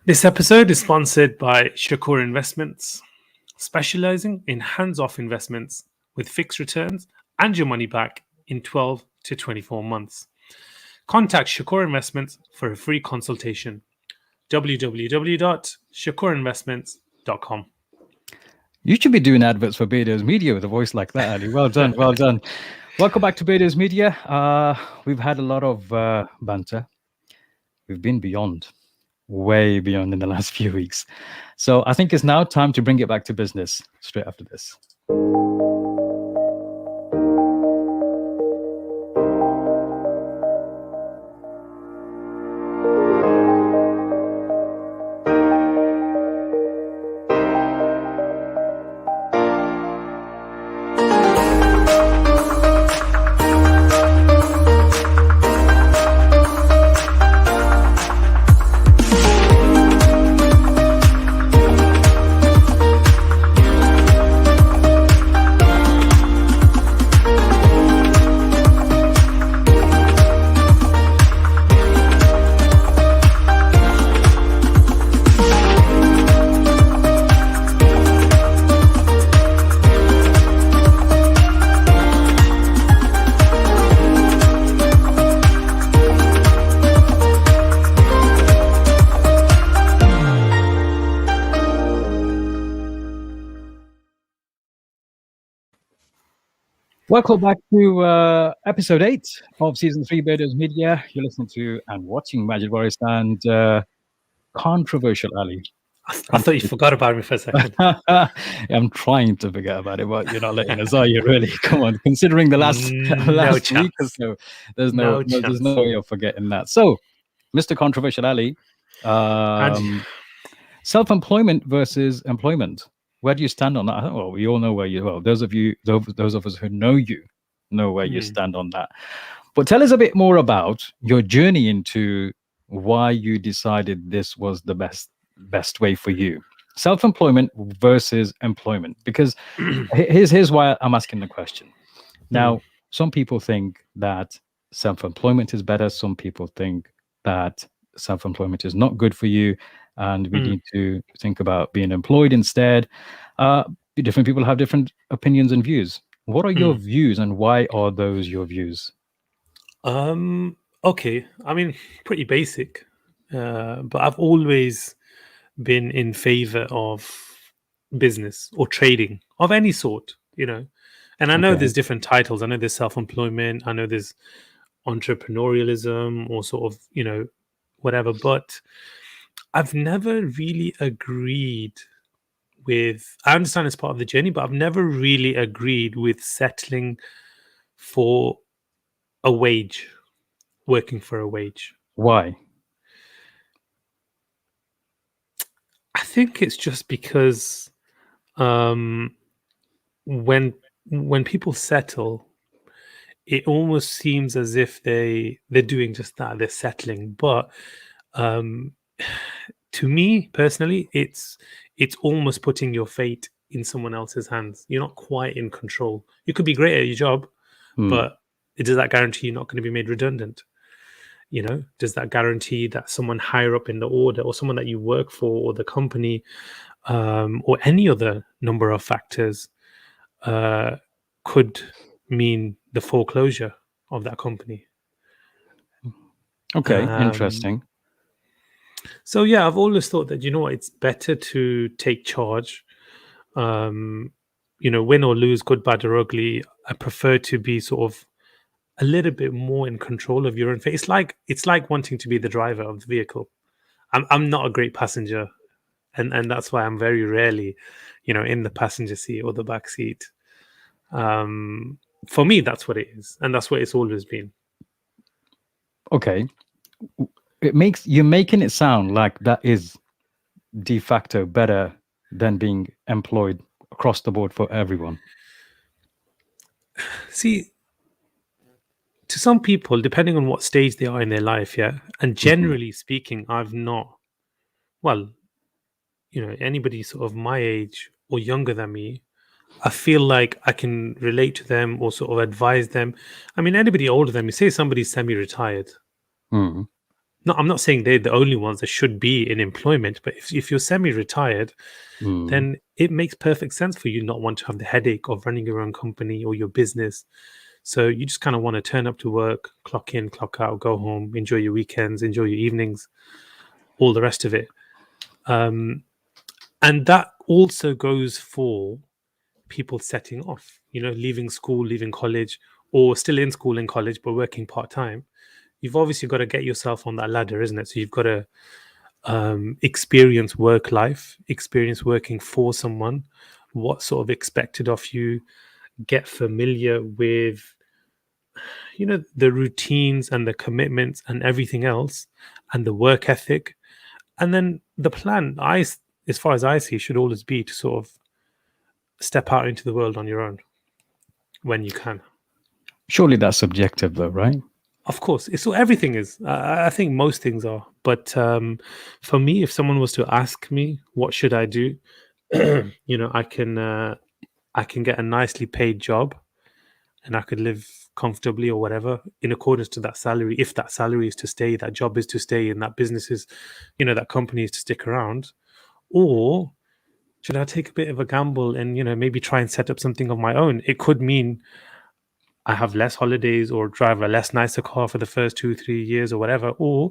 This episode is sponsored by Shakur Investments, specializing in hands-off investments with fixed returns and your money back in 12 to 24 months. Contact Shakur Investments for a free consultation. www.shakurinvestments.com. You should be doing adverts for Beardos Media with a voice like that, Ali. Well done, well done. Welcome back to Beardos Media. We've had a lot of banter. We've been beyond, way beyond in the last few weeks. So I think it's now time to bring it back to business straight after this. Welcome back to episode 8 of season 3 Beardos Media. You're listening to and watching Majid Boris and controversial Ali. I thought you forgot about me for a second. I'm trying to forget about it, but you're not letting us, are you? Really? Come on. Considering the last week or so, there's no way of forgetting that. So, Mr. Controversial Ali, self-employment versus employment. Where do you stand on that? Well, we all know where you. Well, those of us who know you know where you stand on that. But tell us a bit more about your journey into why you decided this was the best way for you. Self-employment versus employment. Because here's why I'm asking the question. Now, some people think that self-employment is better. Some people think that self-employment is not good for you, and we need to think about being employed instead. Different people have different opinions and views. What are your views, and why are those your views? Okay, I mean, pretty basic, but I've always been in favor of business or trading of any sort, and I know there's different titles. I know there's self-employment, I know there's entrepreneurialism, or sort of, whatever, but I've never really agreed with, I understand it's part of the journey, but I've never really agreed with settling for a wage, working for a wage. Why? I think it's just because when people settle, it almost seems as if they're doing just that, they're settling. But to me personally, it's almost putting your fate in someone else's hands. You're not quite in control. You could be great at your job, but does that guarantee you're not going to be made redundant? Does that guarantee that someone higher up in the order, or someone that you work for, or the company, or any other number of factors could mean the foreclosure of that company? Okay, interesting. So yeah, I've always thought that, it's better to take charge. Win or lose, good, bad, or ugly. I prefer to be sort of a little bit more in control of your own fate. It's like wanting to be the driver of the vehicle. I'm not a great passenger, and that's why I'm very rarely, in the passenger seat or the back seat. For me, that's what it is, and that's what it's always been. Okay. You're making it sound like that is de facto better than being employed across the board for everyone. See, to some people, depending on what stage they are in their life, and generally speaking, I've not, anybody sort of my age or younger than me, I feel like I can relate to them or sort of advise them. I mean, anybody older than me, say somebody's semi-retired, No, I'm not saying they're the only ones that should be in employment, but if you're semi-retired, Mm. then it makes perfect sense for you not want to have the headache of running your own company or your business. So you just kind of want to turn up to work, clock in, clock out, go home, enjoy your weekends, enjoy your evenings, all the rest of it. And that also goes for people setting off, leaving school, leaving college, or still in school and college, but working part time. You've obviously got to get yourself on that ladder, isn't it? So you've got to experience work life, experience working for someone, what sort of expected of you, get familiar with, the routines and the commitments and everything else, and the work ethic. And then the plan, as far as I see, should always be to sort of step out into the world on your own when you can. Surely that's subjective, though, right? Of course, it's so everything is. I think most things are, but for me, if someone was to ask me what should I do, I can get a nicely paid job, and I could live comfortably or whatever in accordance to that salary. If that salary is to stay, that job is to stay, and that business is, that company is to stick around, or should I take a bit of a gamble and maybe try and set up something of my own? It could mean I have less holidays or drive a less nicer car for the first 2 3 years or whatever, or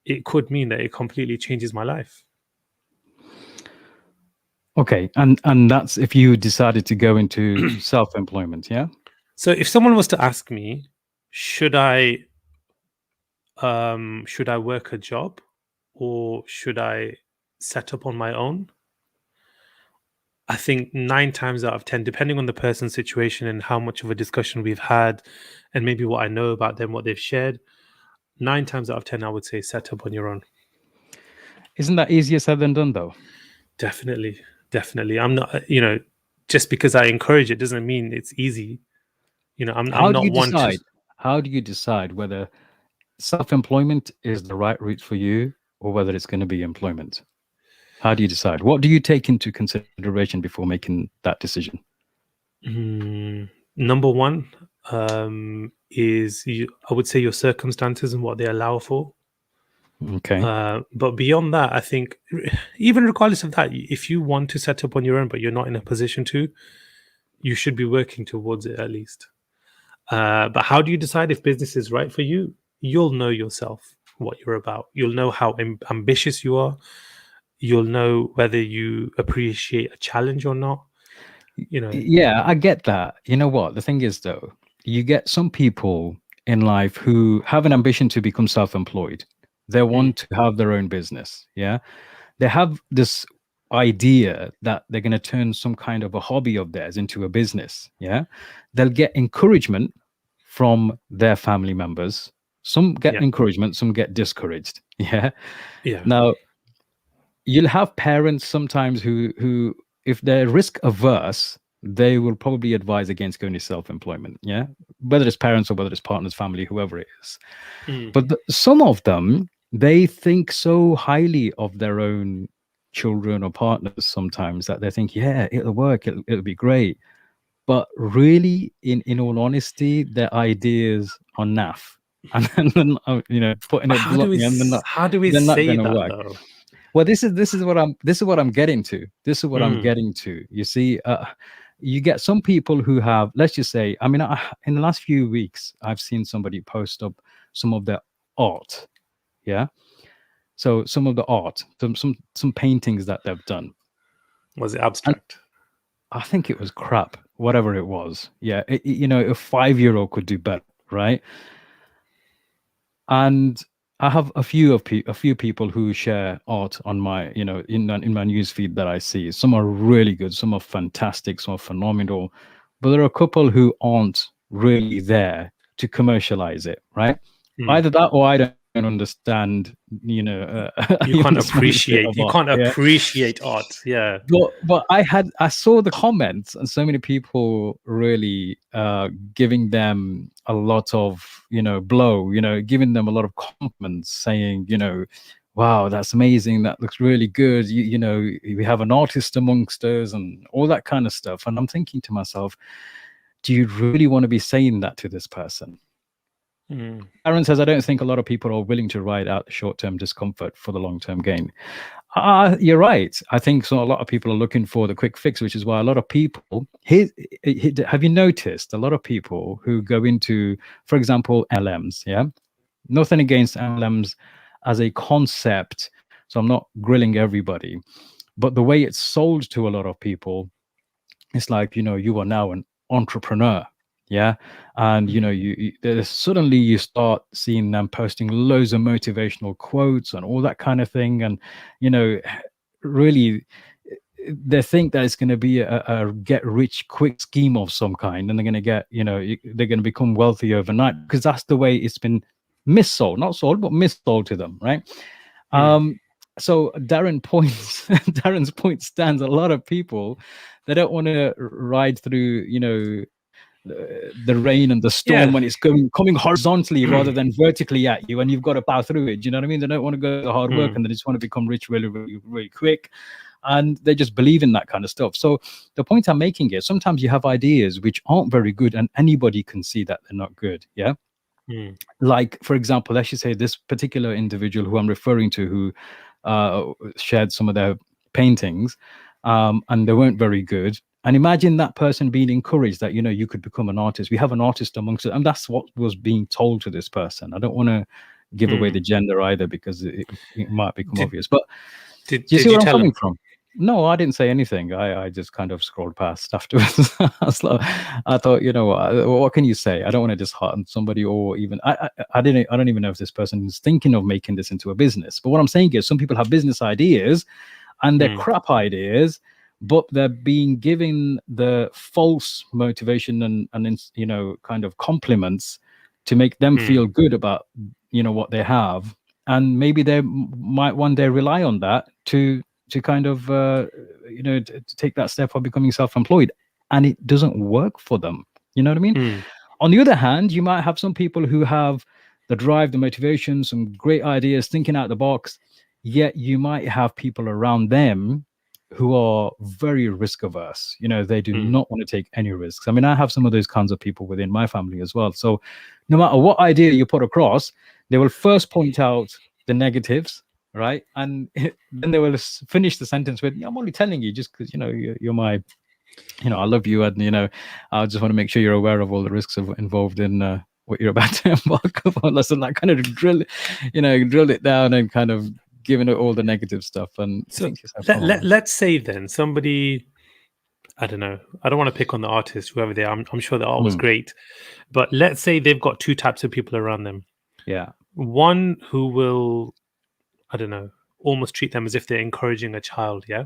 it could mean that it completely changes my life. Okay, and that's if you decided to go into self-employment, yeah? So if someone was to ask me, should I work a job or should I set up on my own? I think 9 times out of 10, depending on the person's situation and how much of a discussion we've had, and maybe what I know about them, what they've shared, 9 times out of 10, I would say set up on your own. Isn't that easier said than done, though? Definitely. Definitely. I'm not, just because I encourage it doesn't mean it's easy. I'm How do not you one to. decide? How do you decide whether self-employment is the right route for you or whether it's going to be employment? How do you decide? What do you take into consideration before making that decision? Number one is I would say your circumstances and what they allow for. Okay. But beyond that, I think even regardless of that, if you want to set up on your own, but you're not in a position to, you should be working towards it at least. But how do you decide if business is right for you? You'll know yourself what you're about. You'll know how ambitious you are. You'll know whether you appreciate a challenge or not. Yeah, I get that. You know what? The thing is, though, you get some people in life who have an ambition to become self-employed. They want to have their own business. Yeah. They have this idea that they're going to turn some kind of a hobby of theirs into a business. Yeah. They'll get encouragement from their family members. Some get Yeah. encouragement, some get discouraged. Yeah. Yeah. Now, you'll have parents sometimes who if they're risk averse, they will probably advise against going to self-employment. Yeah, whether it's parents or whether it's partners, family, whoever it is. But some of them, they think so highly of their own children or partners sometimes that they think, yeah, it'll work, it'll be great. But really, in all honesty, their ideas are naff. And then putting it bluntly, and How do we they're not say going to that work. though? Well, this is what I'm getting to. This is what I'm getting to. You see, you get some people who have, let's just say, I mean, in the last few weeks, I've seen somebody post up some of their art. Yeah. So some of the art, some paintings that they've done. Was it abstract? I think it was crap, whatever it was. Yeah. A 5-year-old could do better, right? And I have a few people who share art on my, in my news feed that I see. Some are really good, some are fantastic, some are phenomenal, but there are a couple who aren't really there to commercialize it, right? Either that or I don't understand, you can't appreciate art. Yeah. But I saw the comments and so many people really giving them a lot of giving them a lot of compliments, saying wow, that's amazing, that looks really good, we have an artist amongst us and all that kind of stuff. And I'm thinking to myself, do you really want to be saying that to this person? Mm. Aaron says, I don't think a lot of people are willing to ride out the short-term discomfort for the long-term gain. You're right. I think so. A lot of people are looking for the quick fix, which is why a lot of people have you noticed a lot of people who go into, for example, LMs, yeah? Nothing against LMs as a concept. So I'm not grilling everybody, but the way it's sold to a lot of people, it's like, you are now an entrepreneur. Yeah. And Mm. suddenly you start seeing them posting loads of motivational quotes and all that kind of thing. And you know really, they think that it's going to be a get rich quick scheme of some kind, and they're going to get, they're going to become wealthy overnight, because that's the way it's been missold, not sold, but missold to them, right? Mm. So Darren's point stands. A lot of people, they don't want to ride through, the rain and the storm Yeah. when it's coming horizontally rather than vertically at you, and you've got to plow through it. Do you know what I mean? They don't want to go the hard work, Mm. and they just want to become rich really, really, really quick. And they just believe in that kind of stuff. So the point I'm making is, sometimes you have ideas which aren't very good, and anybody can see that they're not good. Yeah. Mm. Like, for example, let's just say this particular individual who I'm referring to, who shared some of their paintings, and they weren't very good. And imagine that person being encouraged that, you could become an artist. We have an artist amongst us, and that's what was being told to this person. I don't want to give away Mm. the gender either, because it might become Did obvious. But did do you see did you where I'm tell coming him? from? No, I didn't say anything. I just kind of scrolled past afterwards. I thought, what can you say? I don't want to dishearten somebody, or even I don't even know if this person is thinking of making this into a business. But what I'm saying is, some people have business ideas, and they're Mm. crap ideas, but they're being given the false motivation and kind of compliments to make them Mm. feel good about what they have, and maybe they might one day rely on that to kind of to take that step of becoming self-employed, and it doesn't work for them. You know what I mean? Mm. On the other hand, you might have some people who have the drive, the motivation, some great ideas, thinking out the box, yet you might have people around them who are very risk averse. They do Mm. not want to take any risks. I mean, I have some of those kinds of people within my family as well. So no matter what idea you put across, they will first point out the negatives, right? And then they will finish the sentence with, I'm only telling you just because, you're my, I love you. And, I just want to make sure you're aware of all the risks involved in what you're about to embark upon. Less than that, kind of drill it down and kind of giving it all the negative stuff. And you So think to yourself, let's say then somebody, I don't know, I don't want to pick on the artist, whoever they are. I'm sure the art was mm, great, but let's say they've got two types of people around them. yeah, One who will, I don't know, almost treat them as if they're encouraging a child. Yeah.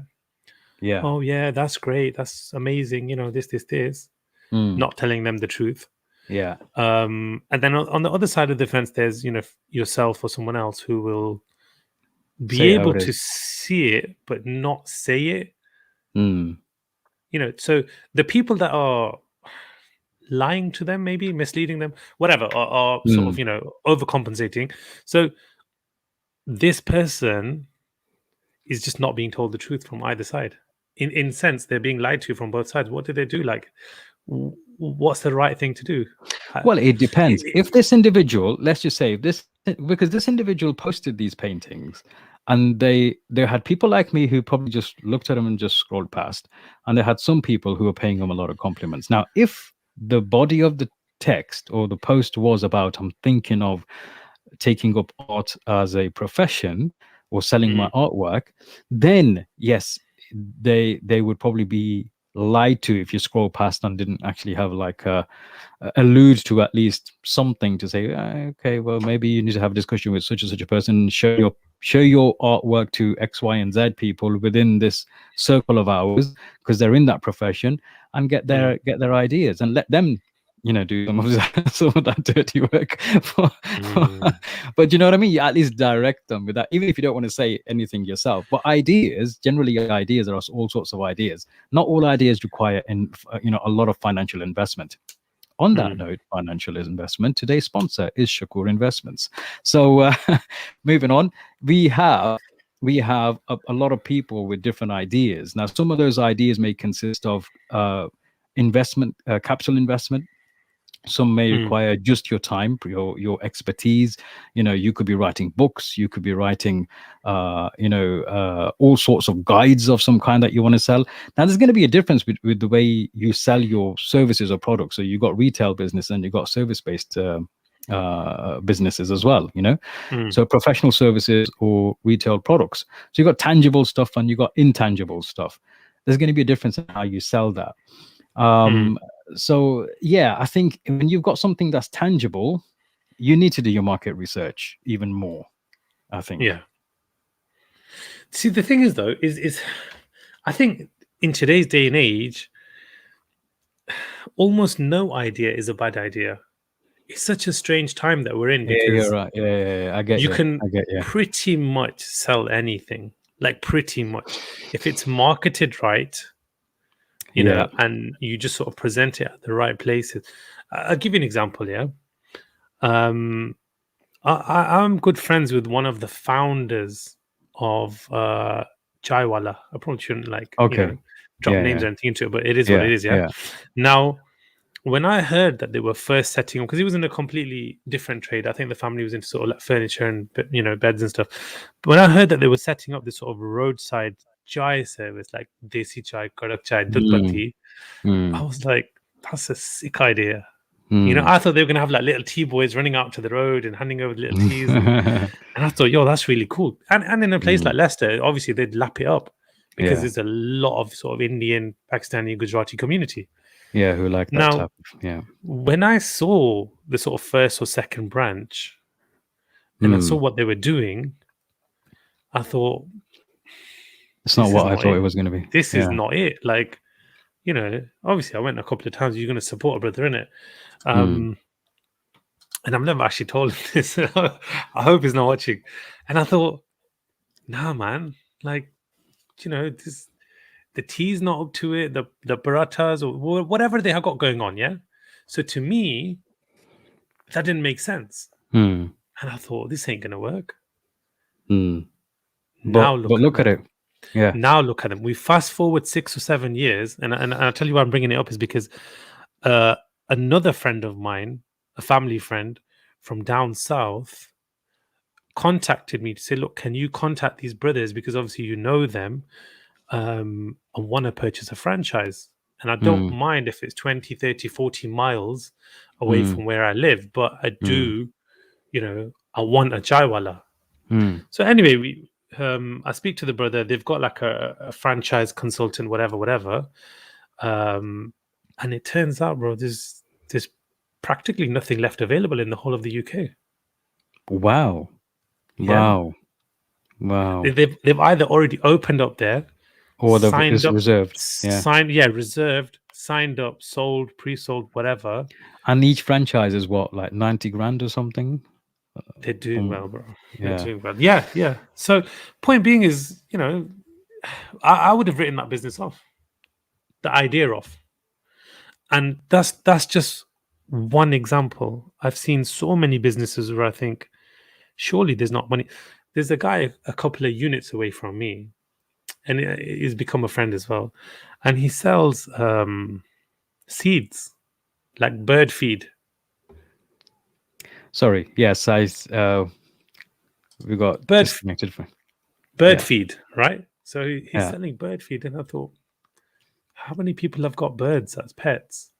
yeah, Oh yeah, that's great. That's amazing. This. mm, Not telling them the truth. yeah, And then on the other side of the fence, there's yourself or someone else who will be say it how able it to is. see it but not say it. Mm, So the people that are lying to them, maybe misleading them, whatever, are sort of mm, overcompensating. So this person is just not being told the truth from either side. In sense, they're being lied to from both sides. What do they do? Like, what's the right thing to do? Uh, Well, it depends. it- If this individual, let's just say, if this, because this individual posted these paintings, and they had people like me who probably just looked at them and just scrolled past, and they had some people who were paying them a lot of compliments. Now, if the body of the text or the post was about, I'm thinking of taking up art as a profession or selling my mm, artwork, then yes, they would probably be lied to if you scroll past and didn't actually have like a allude to at least something to say, okay, well, maybe you need to have a discussion with such and such a person, show your artwork to X, Y, and Z people within this circle of hours, because they're in that profession, and get mm, their ideas and let them do some of that dirty work. mm, But you know what I mean? You at least direct them with that, even if you don't want to say anything yourself. But ideas, generally, ideas, there are all sorts of ideas. Not all ideas require a lot of financial investment. On that mm, note, financial investment, today's sponsor is Shakur Investments. So moving on, we have a lot of people with different ideas. Now, some of those ideas may consist of investment, capital investment. Some may Mm, require just your time, your expertise. You could be writing books, you could be writing all sorts of guides of some kind that you want to sell. Now there's going to be a difference with the way you sell your services or products. So you got retail business and you got service based businesses as well. mm, So professional services or retail products. So you got tangible stuff and you got intangible stuff. There's going to be a difference in how you sell that. mm, So yeah, I think when you've got something that's tangible, you need to do your market research even more, I think. yeah. See, the thing is though, is I think in today's day and age, almost no idea is a bad idea. It's such a strange time that we're in Yeah, you're because right. Yeah, I get you you. can I get you. pretty much sell anything, like pretty much, if it's marketed right, Yeah. and you just sort of present it at the right places. I'll give you an example. Yeah. Um, I'm good friends with one of the founders of Chaiwala. I probably shouldn't Okay. drop Yeah, names yeah, or anything into it, but it is what yeah, it is. Yeah. yeah. Now, when I heard that they were first setting up, because he was in a completely different trade, I think the family was into sort of like furniture and beds and stuff. But when I heard that they were setting up this sort of roadside chai service, like desi chai, kadak chai, dudh Mm, patti, I mm, was like, that's a sick idea. mm. I thought they were going to have like little tea boys running out to the road and handing over little teas, and I thought, yo, that's really cool. And in a place Mm. like Leicester, obviously they'd lap it up because Yeah, there's a lot of sort of Indian, Pakistani, Gujarati community. yeah, who like that Now, type of, yeah. when I saw the sort of first or second branch and I saw Mm. what they were doing, I thought, It's not this is what I not thought it it. was going to be. This is Yeah. not it. Like, obviously I went a couple of times. You're going to support a brother in it. Mm. And I've never actually told him this. I hope he's not watching. And I thought, nah, man, like, this, the tea's not up to it, the parathas or whatever they have got going on, yeah? So to me, that didn't make sense. Mm. And I thought, this ain't going to work. Mm. Now But look at look at them. it. Yeah. Now look at them. We fast forward 6 or 7 years, and I'll tell you why I'm bringing it up is because uh, another friend of mine, a family friend from down south, contacted me to say, look, can you contact these brothers because obviously you know them, and want to purchase a franchise. And I don't Mm. mind if it's 20, 30, 40 miles away Mm. from where I live, but I Mm. do, I want a chaiwala. Mm. So anyway, I speak to the brother. They've got like a franchise consultant, whatever. And it turns out, bro, there's practically nothing left available in the whole of the UK. Wow. Yeah, Wow. Wow. they've either already opened up there, Or signed it's up, reserved. Yeah. reserved, signed up, sold, pre-sold, whatever. And each franchise is what, like 90 grand or something? They're doing well, bro. They're Yeah. doing well. Yeah, yeah. So point being is, I would have written that business off, the idea off. And that's just one example. I've seen so many businesses where I think, surely there's not money. There's a guy a couple of units away from me, and he's become a friend as well. And he sells seeds, like bird feed. Sorry. Yes, we got Bird disconnected from. bird Yeah. feed, right? So he's Yeah. selling bird feed, and I thought, how many people have got birds as pets?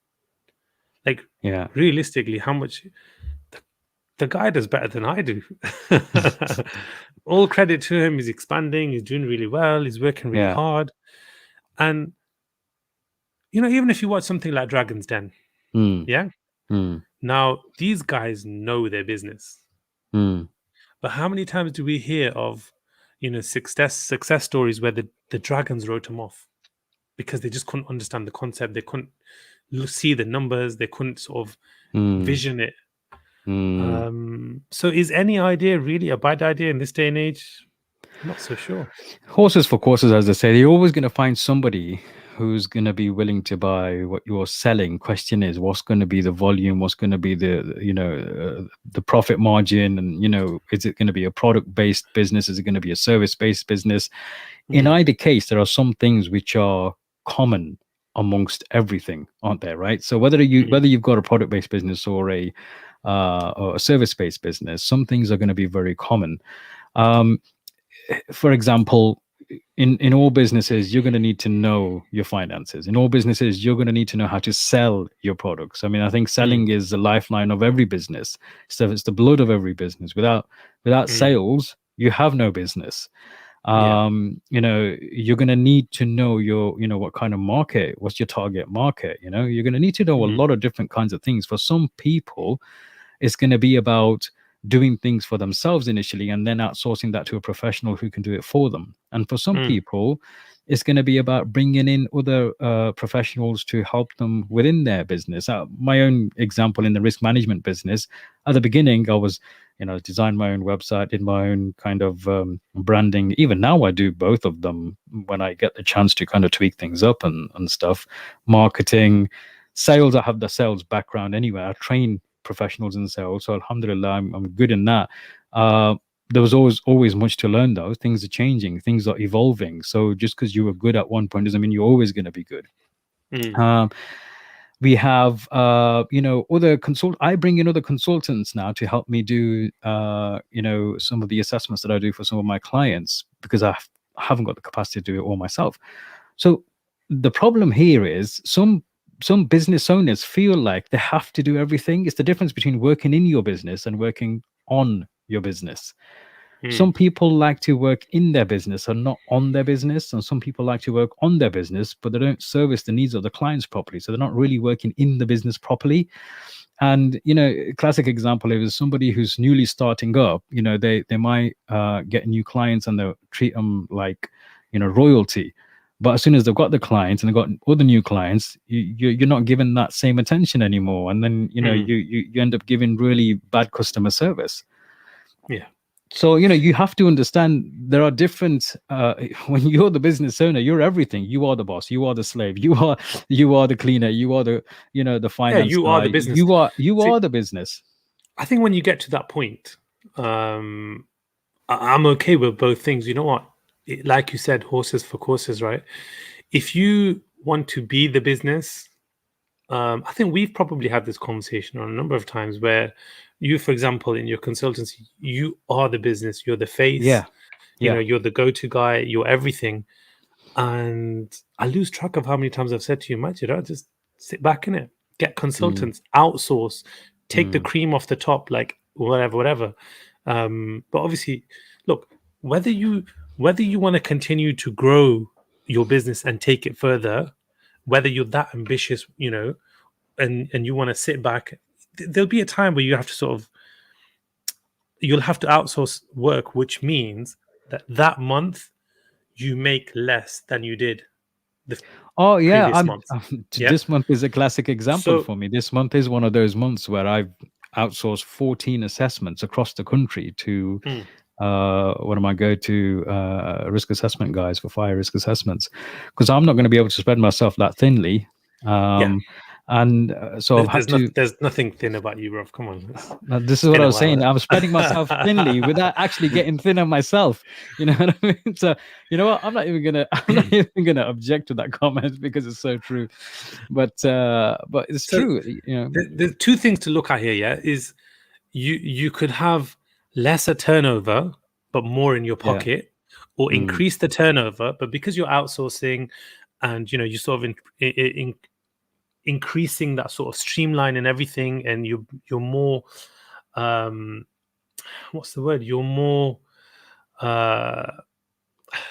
Like Yeah. realistically, how much? The guy does better than I do. All credit to him. He's expanding. He's doing really well. He's working really Yeah. hard. And even if you watch something like Dragon's Den, Mm. yeah. Mm. Now these guys know their business. Mm. But how many times do we hear of, success stories where the dragons wrote them off because they just couldn't understand the concept, they couldn't see the numbers, they couldn't sort of Mm. vision it. Mm. So is any idea really a bad idea in this day and age? Not so sure. Horses for courses, as they say, you're always going to find somebody who's going to be willing to buy what you're selling. Question is, what's going to be the volume? What's going to be the profit margin? And is it going to be a product-based business? Is it going to be a service-based business? In either case, there are some things which are common amongst everything, aren't there? Right. So whether you've got a product based business or a service based business, some things are going to be very common. Um, for example, in all businesses, you're going to need to know your finances. In all businesses, you're going to need to know how to sell your products. I mean, I think mm, selling is the lifeline of every business. So it's the blood of every business. Without mm, sales, you have no business. yeah. You're going to need to know what kind of market, what's your target market. You're going to need to know a Mm, lot of different kinds of things. For some people, it's going to be about doing things for themselves initially and then outsourcing that to a professional who can do it for them. And for some mm, people, it's going to be about bringing in other professionals to help them within their business. My own example in the risk management business, at the beginning, I was, designed my own website, did my own kind of branding. Even now, I do both of them when I get the chance to kind of tweak things up and stuff. Marketing, sales, I have the sales background anyway. I train professionals in sales, so alhamdulillah, I'm good in that. uh there was always much to learn, though. Things are changing, things are evolving, so just because you were good at one point doesn't mean you're always going to be good. mm, um we have other consult I bring in other consultants now to help me do some of the assessments that I do for some of my clients, because I haven't got the capacity to do it all myself. So the problem here is some business owners feel like they have to do everything. It's the difference between working in your business and working on your business. mm, Some people like to work in their business and not on their business, and some people like to work on their business, but they don't service the needs of the clients properly. So they're not really working in the business properly. And classic example is somebody who's newly starting up. They might get new clients and they'll treat them like royalty. But as soon as they've got the clients and they've got other new clients, you're not given that same attention anymore, and then mm, you end up giving really bad customer service. yeah. So you have to understand there are different when you're the business owner, you're everything. You are the boss, you are the slave, you are the cleaner, you are the the Yeah, finance you are guy. the business. You are See, the business. I think when you get to that point, um, I'm okay with both things. You know what? Like you said, horses for courses, right? If you want to be the business, I think we've probably had this conversation on a number of times where you, for example, in your consultancy, you are the business, you're the face, Yeah, yeah. you're the go-to guy, you're everything. And I lose track of how many times I've said to you, Majid, just sit back in it, get Mm, consultants, outsource, take the mm, cream off the top, like whatever, whatever. But obviously, look, whether you whether you want to continue to grow your business and take it further, whether you're that ambitious, and you want to sit back, there'll be a time where you have to you'll have to outsource work, which means that month you make less than you did the oh yeah, previous month. Yeah. this month is a classic example So, for me. This month is one of those months where I've outsourced 14 assessments across the country to mm, one of my go-to risk assessment guys for fire risk assessments, because I'm not going to be able to spread myself that thinly. yeah, And so I've had to. there's nothing thin about you, bro. Come on, This is it's what been I a was saying. while. I'm spreading myself thinly without actually getting thinner myself. You know what I mean? So you know what? I'm not even gonna. I'm not even gonna object to that comment because it's so true. But it's So true. the two things to look at here, yeah, is you could have lesser turnover but more in your Yeah. pocket, or Mm, increase the turnover, but because you're outsourcing and you sort of increasing that sort of streamline and everything, and you're more um what's the word, you're more uh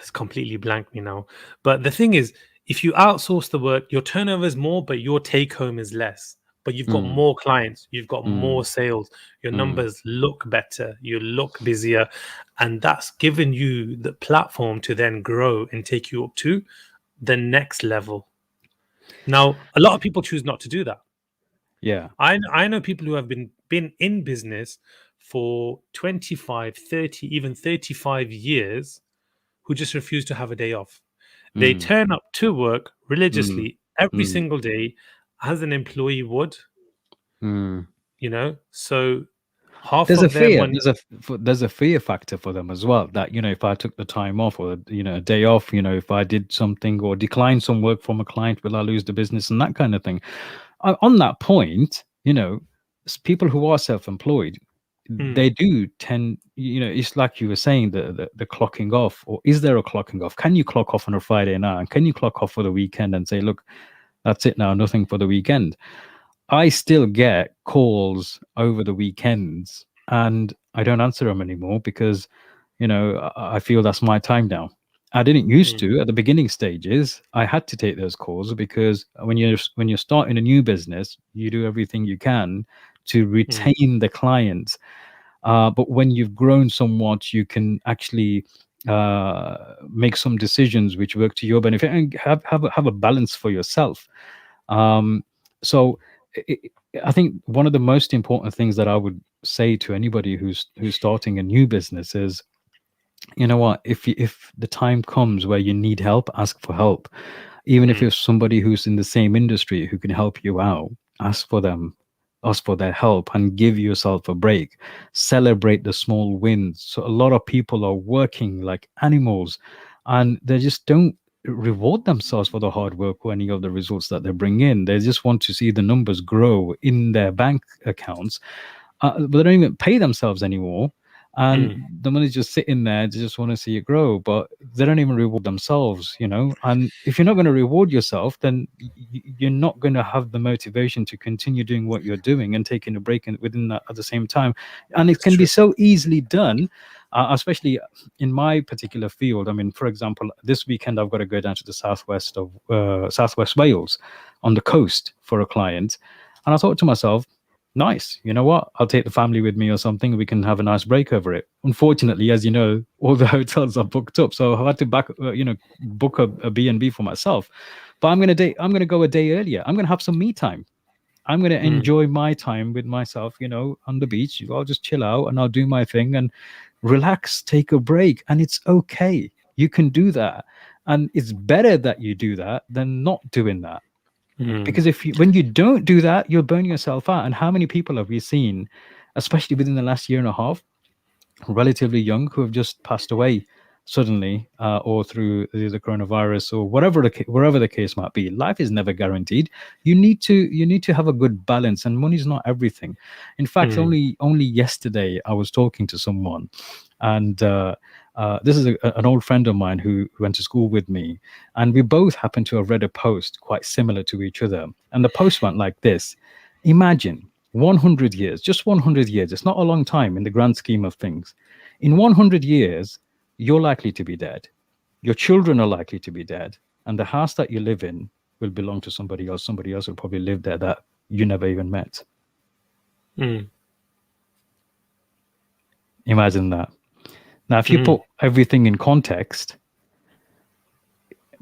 it's completely blanked me now. But the thing is, if you outsource the work, your turnover is more, but your take home is less. But you've got mm, more clients, you've got more mm, sales, your mm. numbers look better, you look busier, and that's given you the platform to then grow and take you up to the next level. Now, a lot of people choose not to do that. Yeah. I know people who have been in business for 25, 30, even 35 years, who just refuse to have a day off. They Mm, turn up to work mm, religiously every mm, single day as an employee would, mm. So Half There's a of their fear. money. There's a fear factor for them as well. That if I took the time off or a day off, if I did something or declined some work from a client, will I lose the business and that kind of thing. On that point, people who are self-employed, Mm, they do tend, it's like you were saying, the clocking off, or is there a clocking off? Can you clock off on a Friday now? And can you clock off for the weekend and say, look, that's it now, nothing for the weekend? I still get calls over the weekends and I don't answer them anymore because, I feel that's my time now. I didn't used mm, to at the beginning stages. I had to take those calls because when you're starting a new business, you do everything you can to mm, retain the clients. But when you've grown somewhat, you can actually make some decisions which work to your benefit and have a balance for yourself. So I I think one of the most important things that I would say to anybody who's starting a new business is, what, if the time comes where you need help, ask for help. Even if mm, it's somebody who's in the same industry who can help you out, ask for them, ask for their help, and give yourself a break. Celebrate the small wins. So a lot of people are working like animals and they just don't reward themselves for the hard work or any of the results that they bring in. They just want to see the numbers grow in their bank accounts, but they don't even pay themselves anymore. And mm, the money's just sitting there. They just want to see it grow, but they don't even reward themselves, And if you're not going to reward yourself, then you're not going to have the motivation to continue doing what you're doing and taking a break within that at the same time. And it it's can be true. so easily done, especially in my particular field. I mean, for example, this weekend I've got to go down to the southwest Wales on the coast for a client, and I thought to myself, nice. You know what? I'll take the family with me or something. We can have a nice break over it. Unfortunately, as you know, all the hotels are booked up, so I had to book a B&B for myself. But I'm gonna go a day earlier. I'm gonna have some me time. I'm gonna Mm, enjoy my time with myself. On the beach. I'll just chill out and I'll do my thing and relax, take a break, and it's okay. You can do that, and it's better that you do that than not doing that. mm, Because when you don't do that, you'll burn yourself out. And how many people have we seen, especially within the last year and a half, relatively young, who have just passed away suddenly, or through the coronavirus or wherever the case might be? Life is never guaranteed. You need to have a good balance, and money's not everything. In fact, mm, only yesterday I was talking to someone, and this is an old friend of mine who went to school with me, and we both happened to have read a post quite similar to each other. And the post went like this: imagine 100 years, just 100 years. It's not a long time in the grand scheme of things. In 100 years, you're likely to be dead. Your children are likely to be dead. And the house that you live in will belong to somebody else. Somebody else will probably live there that you never even met. mm, Imagine that. Now, if you mm, put everything in context,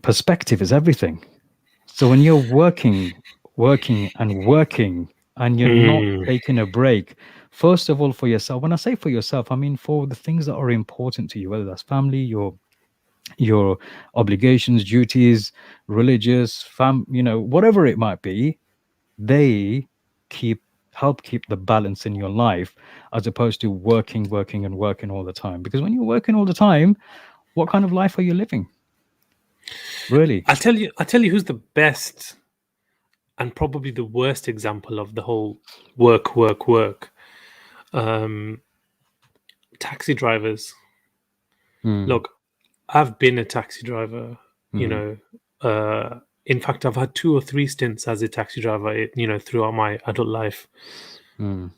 perspective is everything. So when you're working, and working, and you're not mm, taking a break, first of all, for yourself, when I say for yourself, I mean for the things that are important to you, whether that's family, your obligations, duties, religious, whatever it might be, they keep help keep the balance in your life, as opposed to working and working all the time. Because when you're working all the time, what kind of life are you living, really? I'll tell you who's the best and probably the worst example of the whole work, work, work. Um, Taxi drivers. Mm, Look, I've been a taxi driver. You mm, know, in fact, I've had 2 or 3 stints as a taxi driver. Throughout my adult life. mm.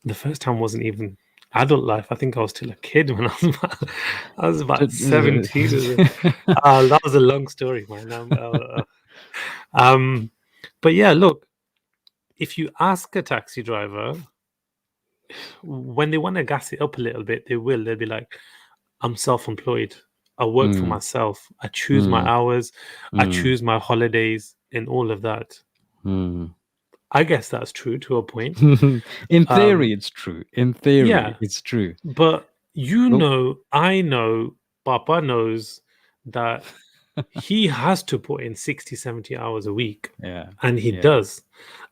The first time wasn't even adult life. I think I was still a kid when I was So, about 17. That was a long story, man. Um, but yeah, look, if you ask a taxi driver when they want to gas it up a little bit, they will. They'll be like, I'm self-employed. I work for mm, myself. I choose my mm, hours. I mm, choose my holidays and all of that. mm. I guess that's true to a point. In Um, theory, it's true. In theory, yeah, it's true. but Well, I know, Papa knows that he has to put in 60, 70 hours a week, yeah, and he yeah. does,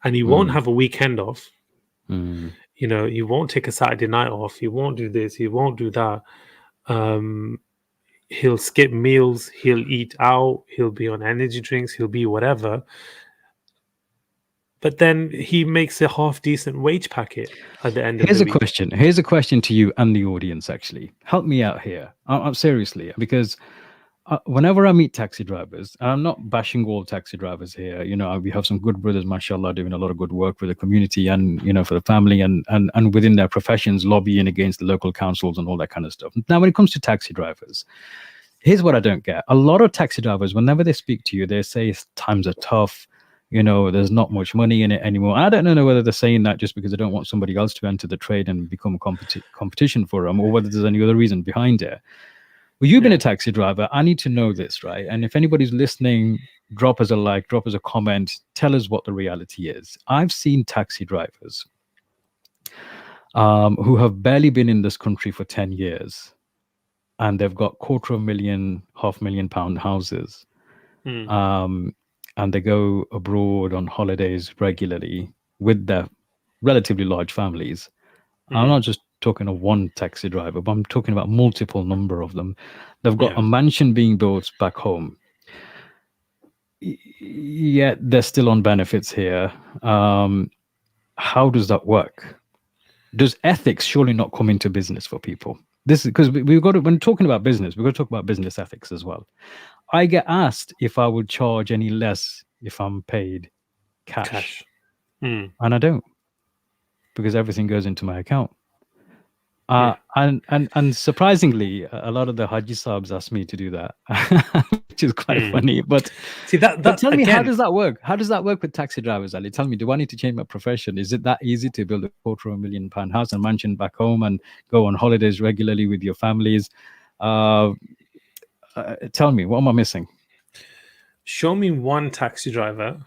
and he won't Mm, have a weekend off. mm, You know, he won't take a Saturday night off. He won't do this. He won't do that. Um, he'll skip meals. He'll eat out. He'll be on energy drinks. He'll be whatever. But then he makes a half decent wage packet at the end of Here's the a week. question. Here's a question to you and the audience. Actually, help me out here. I'm seriously, because whenever I meet taxi drivers, and I'm not bashing all taxi drivers here. You know, we have some good brothers, mashallah, doing a lot of good work for the community and, you know, for the family, and within their professions, lobbying against the local councils and all that kind of stuff. Now, when it comes to taxi drivers, here's what I don't get. A lot of taxi drivers, whenever they speak to you, they say times are tough. You know, there's not much money in it anymore. I don't know whether they're saying that just because they don't want somebody else to enter the trade and become competition for them, or whether there's any other reason behind it. Well, you've been a taxi driver. I need to know this, right? And if anybody's listening, drop us a like, drop us a comment, tell us what the reality is. I've seen taxi drivers who have barely been in this country for 10 years, and they've got £250,000, £500,000 houses. And they go abroad on holidays regularly with their relatively large families. I'm not just talking of one taxi driver, but I'm talking about multiple number of them. They've got a mansion being built back home. Yet they're still on benefits here. How does that work? Does ethics surely not come into business for people? This is because we've got to, when talking about business, we've got to talk about business ethics as well. I get asked if I would charge any less if I'm paid cash. And I don't, because everything goes into my account. And surprisingly, a lot of the Haji Saabs asked me to do that, which is quite funny. But see that tell me, again, how does that work? How does that work with taxi drivers, Ali? Tell me, do I need to change my profession? Is it that easy to build a £250,000 house and mansion back home and go on holidays regularly with your families? Tell me, what am I missing? Show me one taxi driver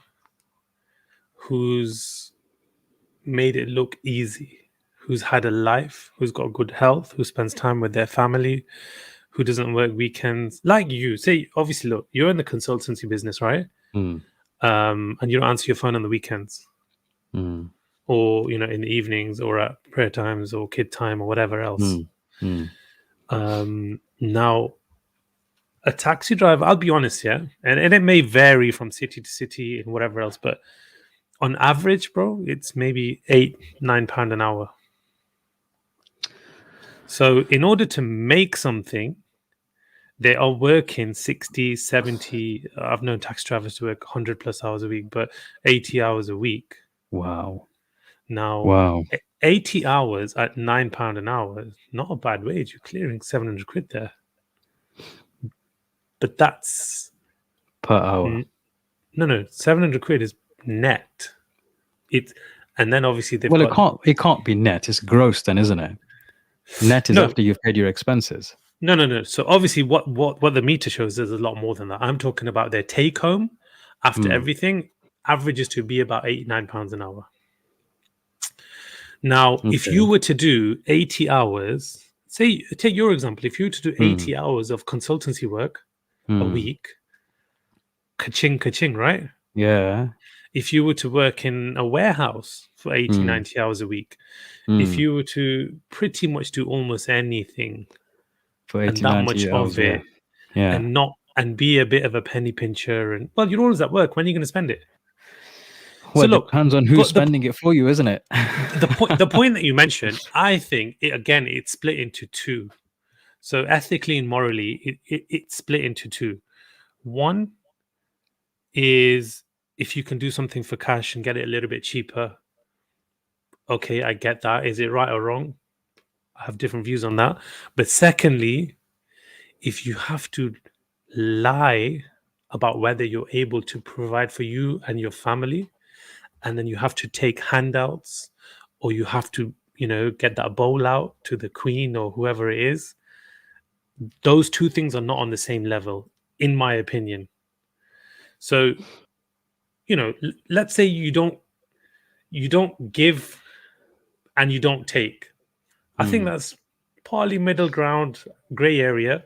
who's made it look easy, who's had a life, who's got good health, who spends time with their family, who doesn't work weekends. Like you say, obviously, look, you're in the consultancy business, right? And you don't answer your phone on the weekends, or you know, in the evenings, or at prayer times, or kid time, or whatever else. Now, a taxi driver, I'll be honest, and it may vary from city to city and whatever else, but on average, bro, it's maybe £8-9 an hour. So in order to make something, they are working 60, 70. I've known taxi drivers to work 100 plus hours a week, but 80 hours a week. Wow. Now, 80 hours at £9 an hour is not a bad wage. You're clearing 700 quid there. But that's per hour. No, 700 quid is net. And then obviously they've it can't be net. It's gross then, isn't it? Net is after you've paid your expenses. No. So obviously what the meter shows is a lot more than that. I'm talking about their take home after everything averages to be about £8-9 an hour. Now, if you were to do 80 hours, say, take your example, if you were to do 80 hours of consultancy work a week, ka-ching, right? Yeah. If you were to work in a warehouse for 80, 90 hours a week, if you were to pretty much do almost anything for 80, and that much hours, of it, and be a bit of a penny pincher, and well, you're always at work. When are you going to spend it? Well, so look, depends on who's spending it for you, isn't it? the point that you mentioned, I think it's split into two. So ethically and morally, it's split into two. One is if you can do something for cash and get it a little bit cheaper. Okay, I get that. Is it right or wrong? I have different views on that. But secondly, if you have to lie about whether you're able to provide for you and your family, and then you have to take handouts, or you have to, get that bowl out to the Queen or whoever it is, those two things are not on the same level, in my opinion. So, let's say you don't give and you don't take. I think that's partly middle ground, gray area.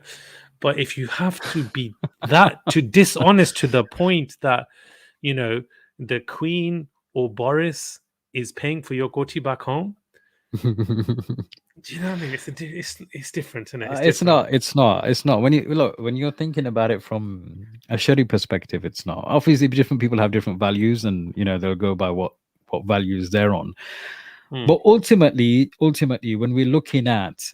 But if you have to be that dishonest to the point that, the Queen or Boris is paying for your koti back home, Do you know what I mean? It's different, isn't it? It's It's different. not. It's not. It's not. When you look, when you're thinking about it from a Shari perspective, it's not. Obviously, different people have different values, and they'll go by what values they're on. Mm, But ultimately, when we're looking at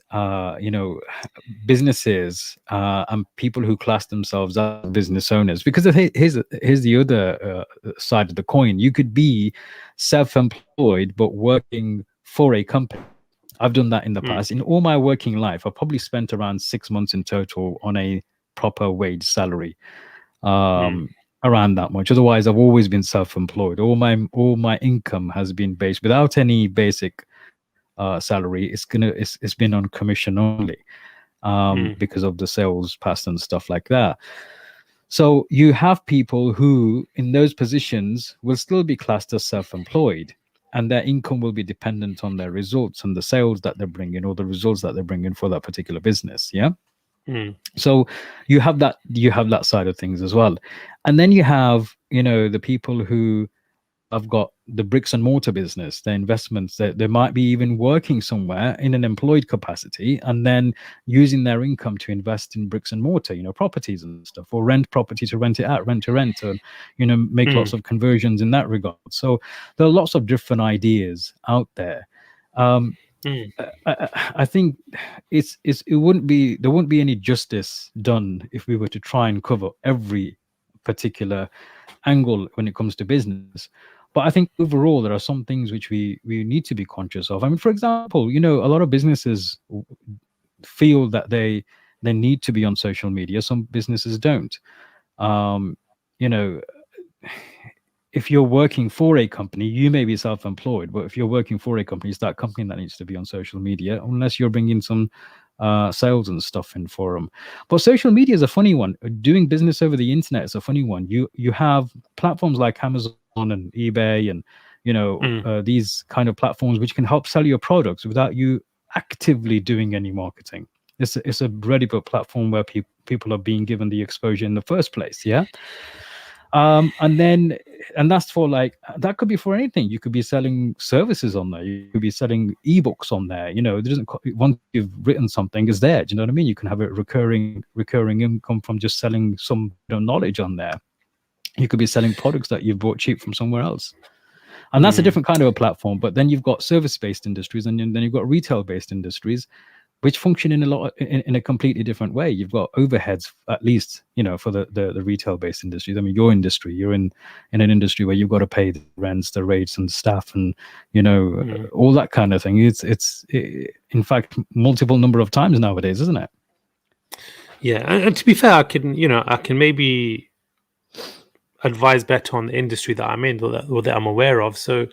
businesses and people who class themselves as business owners, because here's the other side of the coin. You could be self-employed but working for a company. I've done that in the mm, past. In all my working life, I've probably spent around 6 months in total on a proper wage salary, mm, around that much. Otherwise, I've always been self-employed. All my income has been based without any basic salary. It's been on commission only, mm, because of the sales past and stuff like that. So you have people who, in those positions, will still be classed as self-employed, and their income will be dependent on their results and the sales that they're bringing, or the results that they're bringing for that particular business. Yeah. mm, So you have that side of things as well, and then you have the people who have got the bricks and mortar business, their investments, that they might be even working somewhere in an employed capacity, and then using their income to invest in bricks and mortar, properties and stuff, or rent property to rent it out, rent to rent, and make lots mm, of conversions in that regard. So there are lots of different ideas out there. um, mm. I think it wouldn't be there wouldn't be any justice done if we were to try and cover every particular angle when it comes to business. But I think overall there are some things which we need to be conscious of. I mean, for example, a lot of businesses feel that they need to be on social media. Some businesses don't. Um, you know, if you're working for a company, you may be self-employed, but if you're working for a company, it's that company that needs to be on social media, unless you're bringing some sales and stuff in for them. But social media is a funny one. Doing business over the internet is a funny one. You have platforms like Amazon and eBay, and Mm, these kind of platforms which can help sell your products without you actively doing any marketing. It's a ready built platform where people are being given the exposure in the first place. Yeah. And that's for, like, that could be for anything. You could be selling services on there, you could be selling ebooks on there. It doesn't once you've written something, is there. Do you know what I mean? You can have a recurring income from just selling some knowledge on there. You could be selling products that you've bought cheap from somewhere else, and that's a mm. different kind of a platform. But then you've got service based industries, and then you've got retail based industries, which function in a completely different way. You've got overheads, at least, for the retail based industries. I mean, your industry, you're in an industry where you've got to pay the rents, the rates, and staff, and Mm. all that kind of thing. In fact, multiple number of times nowadays, isn't it? Yeah, and to be fair, I can maybe advise better on the industry that I'm in, or that I'm aware of. So,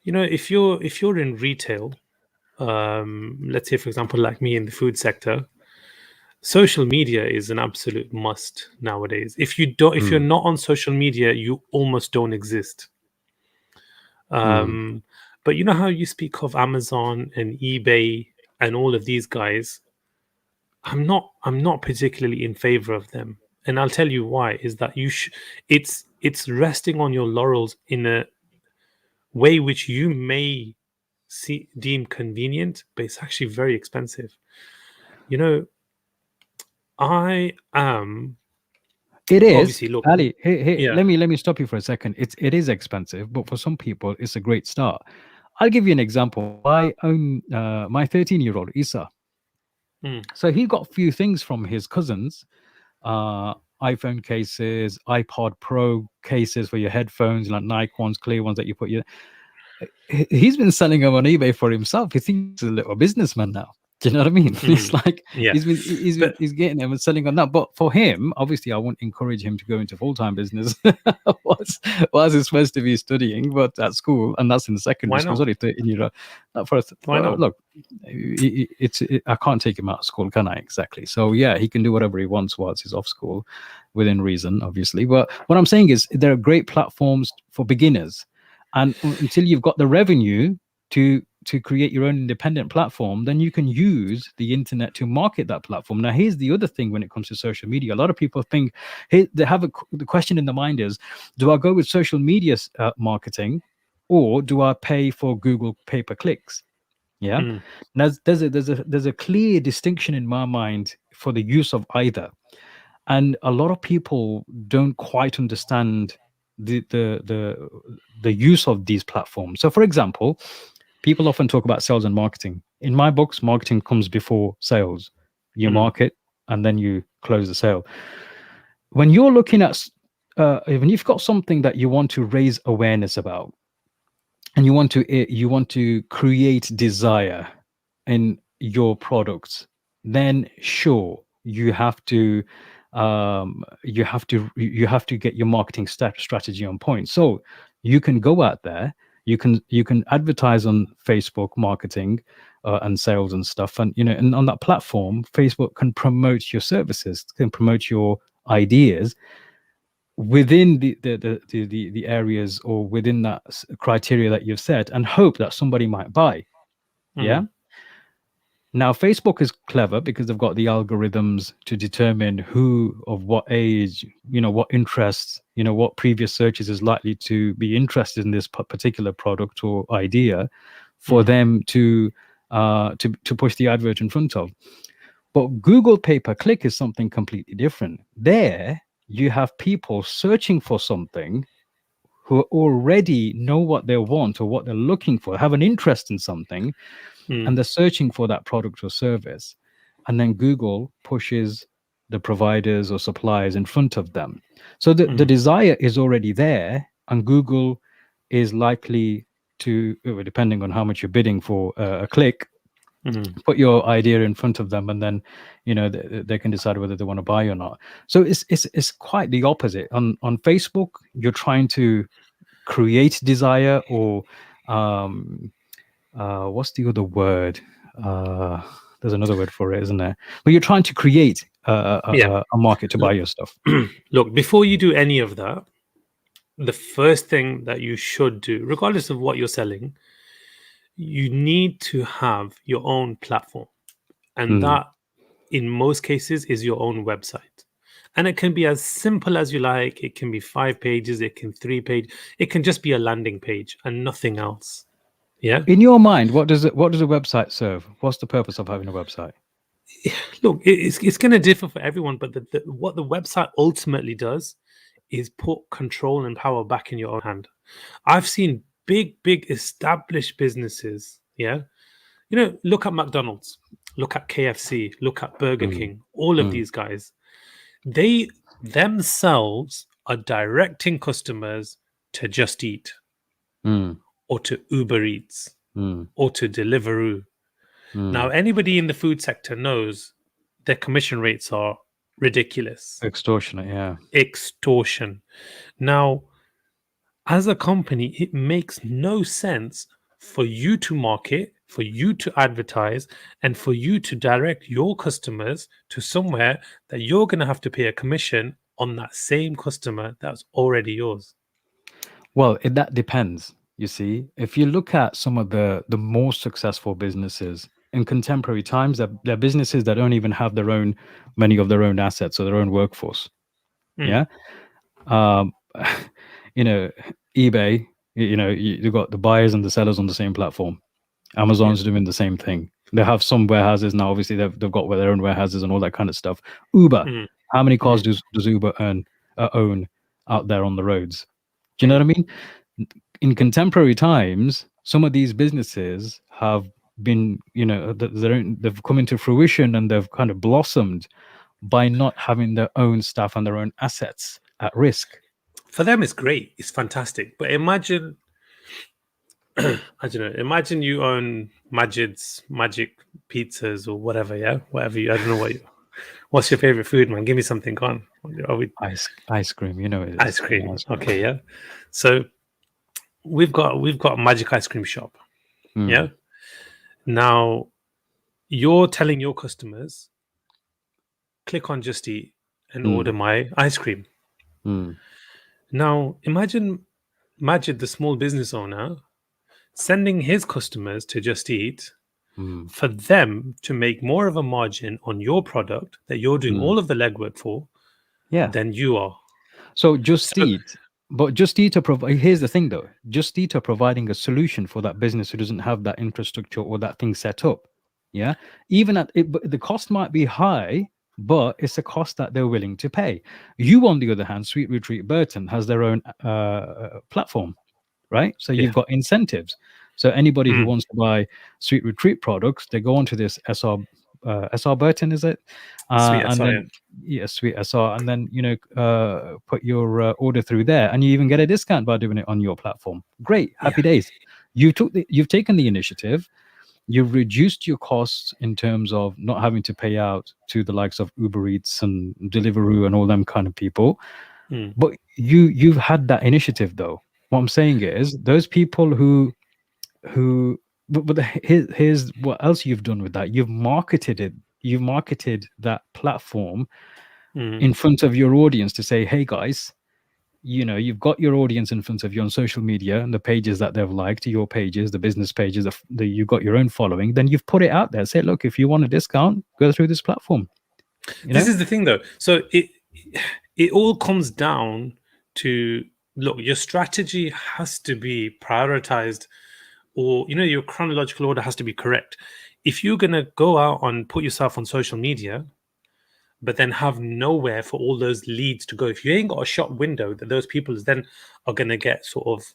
if you're in retail, let's say for example, like me in the food sector, social media is an absolute must nowadays. If you're Mm, not on social media, you almost don't exist. mm. Um, but you know how you speak of Amazon and eBay and all of these guys, I'm not particularly in favor of them, and I'll tell you why. Is that it's resting on your laurels in a way which you may deem convenient, but it's actually very expensive. You know, I am It is, obviously look, Ali. Hey, yeah, let me stop you for a second. It is expensive, but for some people, it's a great start. I'll give you an example. My 13-year-old Isa. mm, So he got a few things from his cousins, uh, iPhone cases, iPod Pro cases for your headphones, like Nike ones, clear ones that you put your. He's been selling them on eBay for himself. He thinks he's a little businessman now. Do you know what I mean? It's mm, like yeah, he's been but he's getting them and selling on that. But for him, obviously, I won't encourage him to go into full-time business. what's what's he supposed to be studying? But at school, and that's in the secondary why school. He's not? only 13 year old. Not for Why not? look, I can't take him out of school, can I? Exactly. So yeah, he can do whatever he wants whilst he's off school, within reason, obviously. But what I'm saying is, there are great platforms for beginners, and until you've got the revenue to create your own independent platform, then you can use the internet to market that platform. Now, here's the other thing when it comes to social media. A lot of people think, hey, they have the question in the mind is, do I go with social media marketing, or do I pay for Google pay per clicks? Yeah. Mm, Now there's a clear distinction in my mind for the use of either. And a lot of people don't quite understand the use of these platforms. So for example, people often talk about sales and marketing. In my books, marketing comes before sales. You mm, market and then you close the sale. When you're looking at when you've got something that you want to raise awareness about, and you want to create desire in your products, then sure, you have to get your marketing strategy on point. So you can go out there, you can advertise on Facebook marketing and sales and stuff, and and on that platform, Facebook can promote your services, can promote your ideas within the areas or within that criteria that you've set, and hope that somebody might buy. Yeah. mm, Now Facebook is clever because they've got the algorithms to determine who of what age, what interests, what previous searches is likely to be interested in this particular product or idea, for mm, them to push the advert in front of. But Google pay-per-click is something completely different. There, you have people searching for something who already know what they want or what they're looking for, have an interest in something, and mm, they're searching for that product or service. And then Google pushes the providers or suppliers in front of them. So the mm, desire is already there, and Google is likely to, depending on how much you're bidding for a click, mm. put your idea in front of them, and then they can decide whether they want to buy or not. So it's quite the opposite. On Facebook, you're trying to create desire, or what's the other word? There's another word for it, isn't there? But you're trying to create Yeah. a market to buy your stuff. Look, before you do any of that, the first thing that you should do, regardless of what you're selling, you need to have your own platform. And Mm, that, in most cases, is your own website. And it can be as simple as you like. It can be 5 pages, it can 3 page, it can just be a landing page and nothing else. Yeah. in your mind, what does a website serve? What's the purpose of having a website? Look, it's going to differ for everyone, but what the website ultimately does is put control and power back in your own hand. I've seen big established businesses. Yeah. Look at McDonald's, look at KFC, look at Burger Mm, King, all of mm, these guys. They themselves are directing customers to Just Eat mm, or to Uber Eats mm, or to Deliveroo. Now, mm. anybody in the food sector knows their commission rates are ridiculous, Extortionate, yeah. extortion. Now, as a company, it makes no sense for you to market, for you to advertise, and for you to direct your customers to somewhere that you're going to have to pay a commission on that same customer that's already yours. Well, that depends. You see, if you look at some of the most successful businesses in contemporary times, they're businesses that don't even have many of their own assets or their own workforce. Mm, Yeah. um you know eBay, you've got the buyers and the sellers on the same platform. yeah. Amazon's doing the same thing. They have some warehouses now, obviously they've got their own warehouses and all that kind of stuff. Uber, Mm, how many cars mm, does Uber own out there on the roads? Do you know mm. what I mean? In contemporary times, some of these businesses have been, they've come into fruition and they've kind of blossomed by not having their own staff and their own assets at risk. For them, it's great. It's fantastic. But imagine, I don't know, imagine you own Majid's Magic Pizzas or whatever, yeah? Whatever I don't know what's your favorite food, man? Give me something. Go on. Are we Ice cream, it ice is. cream? Ice cream. Okay, yeah. So we've got a Magic ice cream shop. Yeah. Mm, Now you're telling your customers, click on Just Eat and order mm, my ice cream. mm, Now imagine Majid, the small business owner, sending his customers to Just Eat mm, for them to make more of a margin on your product that you're doing mm. all of the legwork for Yeah. than you are. So Just So Eat. But Just Eat are here's the thing though. Just Eat are providing a solution for that business who doesn't have that infrastructure or that thing set up. Yeah. Even at it, but the cost might be high, but it's a cost that they're willing to pay. You, on the other hand, Sweet Retreat Burton has their own platform, right? So Yeah. you've got incentives. So anybody who Mm. wants to buy Sweet Retreat products, they go onto this SR Burton, is it? Sweet And SIA. then Sweet SR, and then put your order through there, and you even get a discount by doing it on your platform. Great, Yeah. happy days. You've taken the initiative. You've reduced your costs in terms of not having to pay out to the likes of Uber Eats and Deliveroo and all them kind of people. Mm. But you've had that initiative though. What I'm saying is those people who here's what else you've done with that. You've marketed it. You've marketed that platform Mm. in front of your audience to say, hey guys, you've got your audience in front of you on social media and the pages that they've liked, your pages, the business pages, you've got your own following. Then you've put it out there. Say, look, if you want a discount, go through this platform. This is the thing, though. So it all comes down to, look, your strategy has to be prioritized, or your chronological order has to be correct. If you're gonna go out and put yourself on social media, but then have nowhere for all those leads to go, if you ain't got a shop window that those people then are gonna get sort of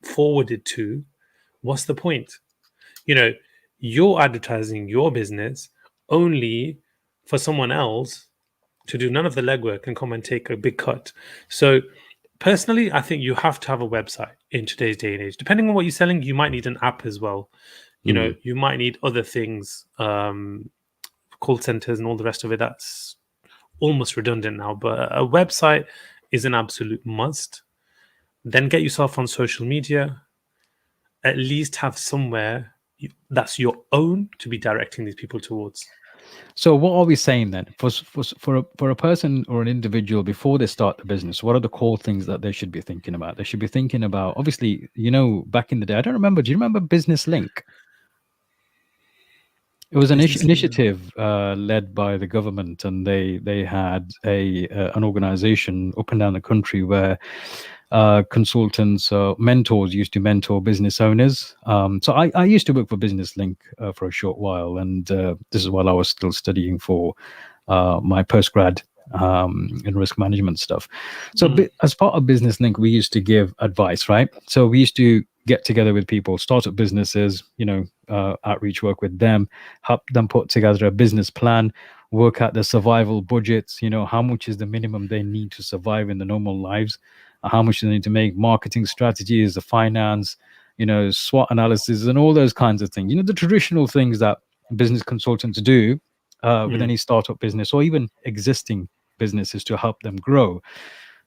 forwarded to, what's the point? You're advertising your business only for someone else to do none of the legwork and come and take a big cut. So personally, I think you have to have a website in today's day and age. Depending on what you're selling, you might need an app as well. Mm. You might need other things, call centers and all the rest of it. That's almost redundant now, but a website is an absolute must. Then get yourself on social media. At least have somewhere that's your own to be directing these people towards. So what are we saying then? For a person or an individual before they start the business, what are the core things that they should be thinking about? They should be thinking about, obviously, back in the day, I don't remember. Do you remember Business Link? It was an Business. initiative led by the government, and they had an organization up and down the country where consultants, mentors used to mentor business owners. So I used to work for Business Link for a short while, and this is while I was still studying for my postgrad in risk management stuff. So as part of Business Link, we used to give advice, right? So we used to get together with people, startup businesses, outreach work with them, help them put together a business plan, work out the survival budgets, how much is the minimum they need to survive in the normal lives, how much they need to make, marketing strategies, the finance, SWOT analysis, and all those kinds of things. The traditional things that business consultants do with any startup business or even existing businesses to help them grow.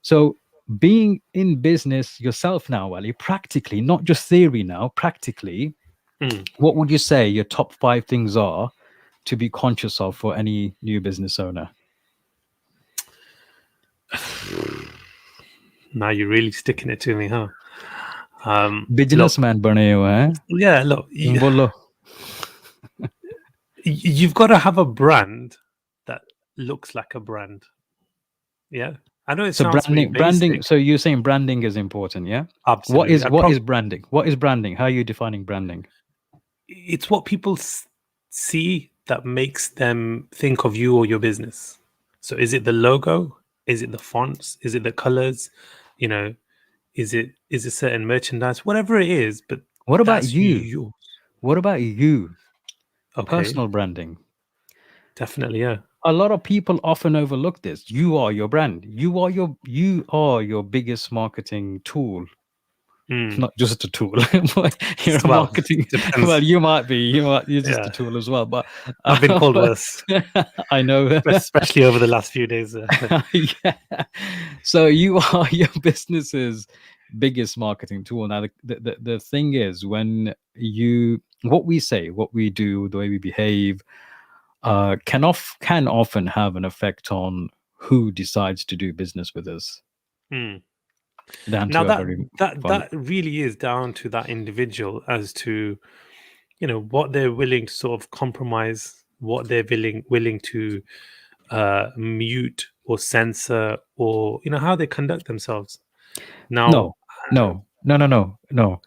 So being in business yourself now, Ali, practically, not just theory now, practically, what would you say your top 5 things are to be conscious of for any new business owner? Now you're really sticking it to me, huh? Businessman bane hue hain. Yeah, look, Bolo. you've got to have a brand that looks like a brand. Yeah, I know it So sounds really branding. basic. So you're saying branding is important, yeah? Absolutely. What is branding? What is branding? How are you defining branding? It's what people see that makes them think of you or your business. So is it the logo? Is it the fonts? Is it the colors? Is it certain merchandise? Whatever it is, but What about that's you? yours. What about you? Okay, Personal branding. definitely, yeah. A lot of people often overlook this. You are your brand. You are your biggest marketing tool. Not just a tool. You're a Well, marketing. depends. Well, you might be. You're just Yeah, a tool as well. But I've been called worse, I know. especially over the last few days. Yeah. So you are your business's biggest marketing tool. Now, the thing is, what we say, what we do, the way we behave, can often have an effect on who decides to do business with us. Down Now to a very that really is down to that individual as to what they're willing to sort of compromise, what they're willing to mute or censor, or how they conduct themselves. Now, No, no, no, no, no, no.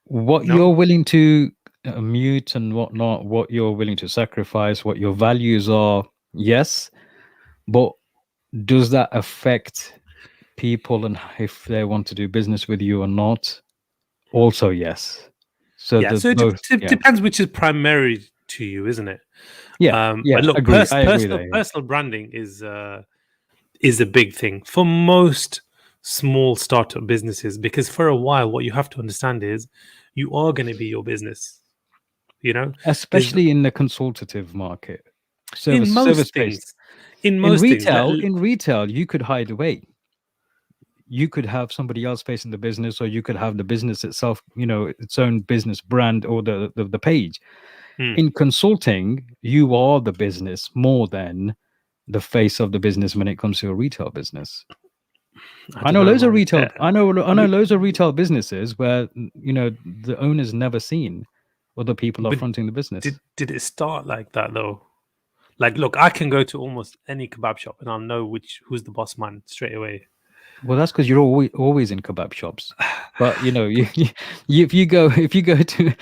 What no, you're willing to mute and whatnot, what you're willing to sacrifice, what your values are, yes. But does that affect people and if they want to do business with you or not? Also, yes. So yeah. the So both, yeah, depends which is primary to you, isn't it? yeah, But yeah. look, Agree. I agree there. Yeah. personal branding is a big thing for most small startup businesses, because for a while, what you have to understand is you are going to be your business. You know, there's Especially in the consultative market, in service most based. things, like In retail, you could hide away. You could have somebody else facing the business, or you could have the business itself, its own business brand or the page. hmm, In consulting, you are the business more than the face of the business when it comes to a retail business. I don't know, man. I know We, loads of retail businesses where the owner's never seen other people are but fronting the business. did it start like that though? Like, look, I can go to almost any kebab shop and I'll know who's the boss man straight away. Well, that's because you're always in kebab shops. But if you go to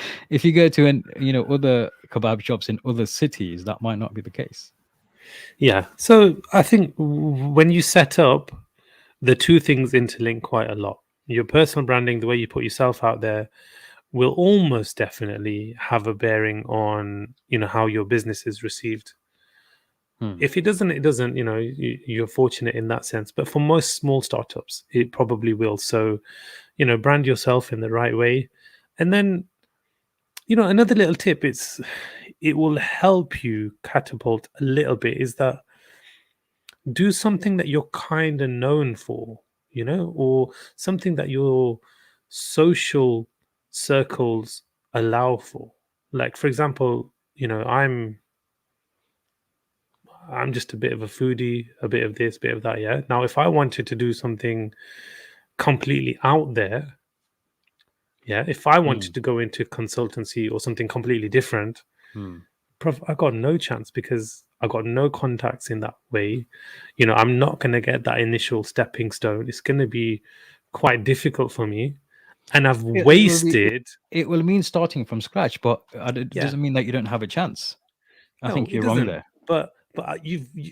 other kebab shops in other cities, that might not be the case. Yeah. So I think when you set up, the two things interlink quite a lot. Your personal branding, the way you put yourself out there, will almost definitely have a bearing on how your business is received. Hmm. If it doesn't, it doesn't. You're fortunate in that sense. But for most small startups, it probably will. So brand yourself in the right way, and then another little tip. It will help you catapult a little bit. Is that do something that you're kind of known for, or something that your social circles allow for. Like, for example, I'm just a bit of a foodie, a bit of this, bit of that. Yeah. Now, if I wanted to do something completely out there, yeah, if I Hmm. wanted to go into consultancy or something completely different, Hmm. I got no chance because I got no contacts in that way. I'm not going to get that initial stepping stone. It's going to be quite difficult for me. And I've It will be. wasted, It will mean starting from scratch, but it yeah, doesn't mean that you don't have a chance. I no, think it you're wrong doesn't. there. But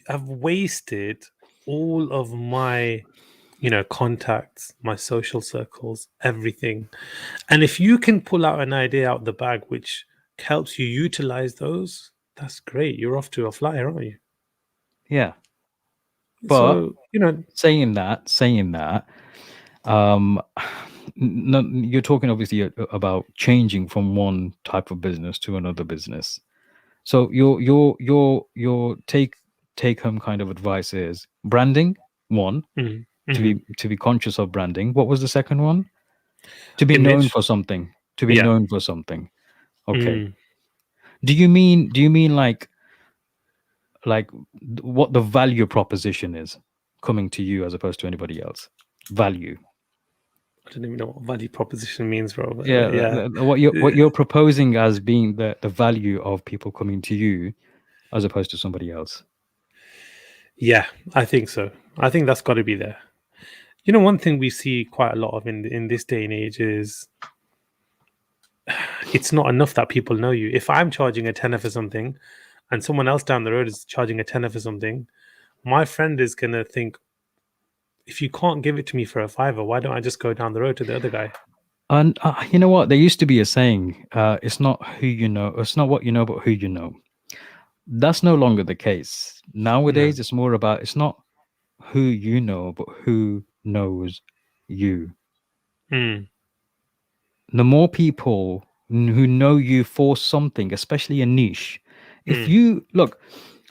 I've wasted all of my, contacts, my social circles, everything. And if you can pull out an idea out the bag which helps you utilize those, that's great. You're off to a flyer, aren't you? Yeah, but So, saying that, um, no, you're talking obviously about changing from one type of business to another business. So your take home kind of advice is branding one, mhm, to mhm. be conscious of branding. What was the second one? To be known Image. for something. To be Yeah. known for something. Okay. Mm. Do you mean like what the value proposition is coming to you as opposed to anybody else? Value. I don't even know what value proposition means, bro. Yeah, But yeah. what Uh, you're proposing as being the value of people coming to you as opposed to somebody else. Yeah, I think so. I think that's got to be there. One thing we see quite a lot of in this day and age is it's not enough that people know you. If I'm charging a tenner for something and someone else down the road is charging a tenner for something, my friend is going to think, if you can't give it to me for a fiver, why don't I just go down the road to the other guy? And you know what? There used to be a saying, it's not who you know, it's not what you know, but who you know. That's no longer the case. No. Nowadays, it's more about it's not who you know, but who knows you. Mm, The more people who know you for something, especially a niche, if mm, you look,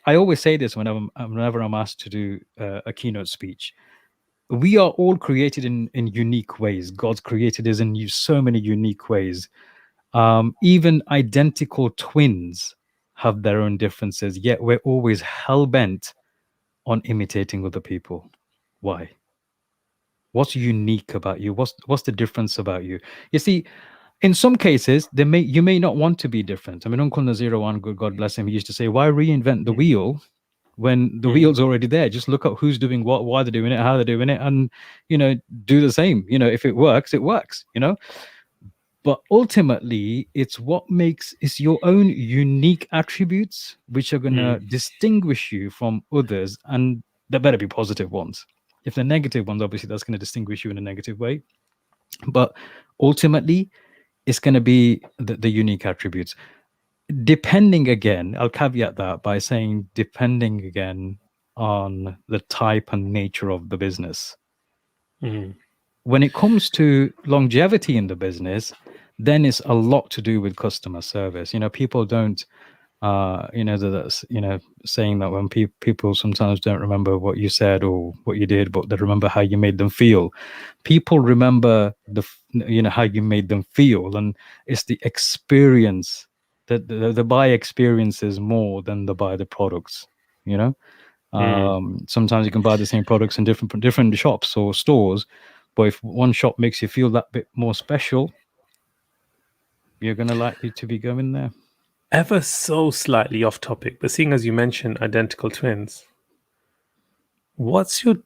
I always say this whenever I'm asked to do a keynote speech. We are all created in unique ways. God's created us in so many unique ways. Even identical twins have their own differences, yet we're always hell bent on imitating other people. Why? What's unique about you? What's the difference about you? You see, in some cases, you may not want to be different. I mean, Uncle Nazir One, good God bless him, he used to say, "Why reinvent the mm, wheel when the Mm. wheel's already there. Just look at who's doing what, why they're doing it, how they're doing it, and do the same. If it works, it works. But ultimately, it's your own unique attributes which are going to Mm. distinguish you from others, and there better be positive ones. If they're negative ones, obviously that's going to distinguish you in a negative way. But ultimately, it's going to be the unique attributes. Depending again, I'll caveat that by saying depending again on the type and nature of the business. Mm. When it comes to longevity in the business, then it's a lot to do with customer service. People don't, that's, saying that when people sometimes don't remember what you said or what you did, but they remember how you made them feel. People remember how you made them feel, and it's the experience that the buy experiences more than the buy the products. Sometimes you can buy the same products in different shops or stores, but if one shop makes you feel that bit more special, you're going to likely to be going there. Ever so slightly off topic, but seeing as you mentioned identical twins, what's your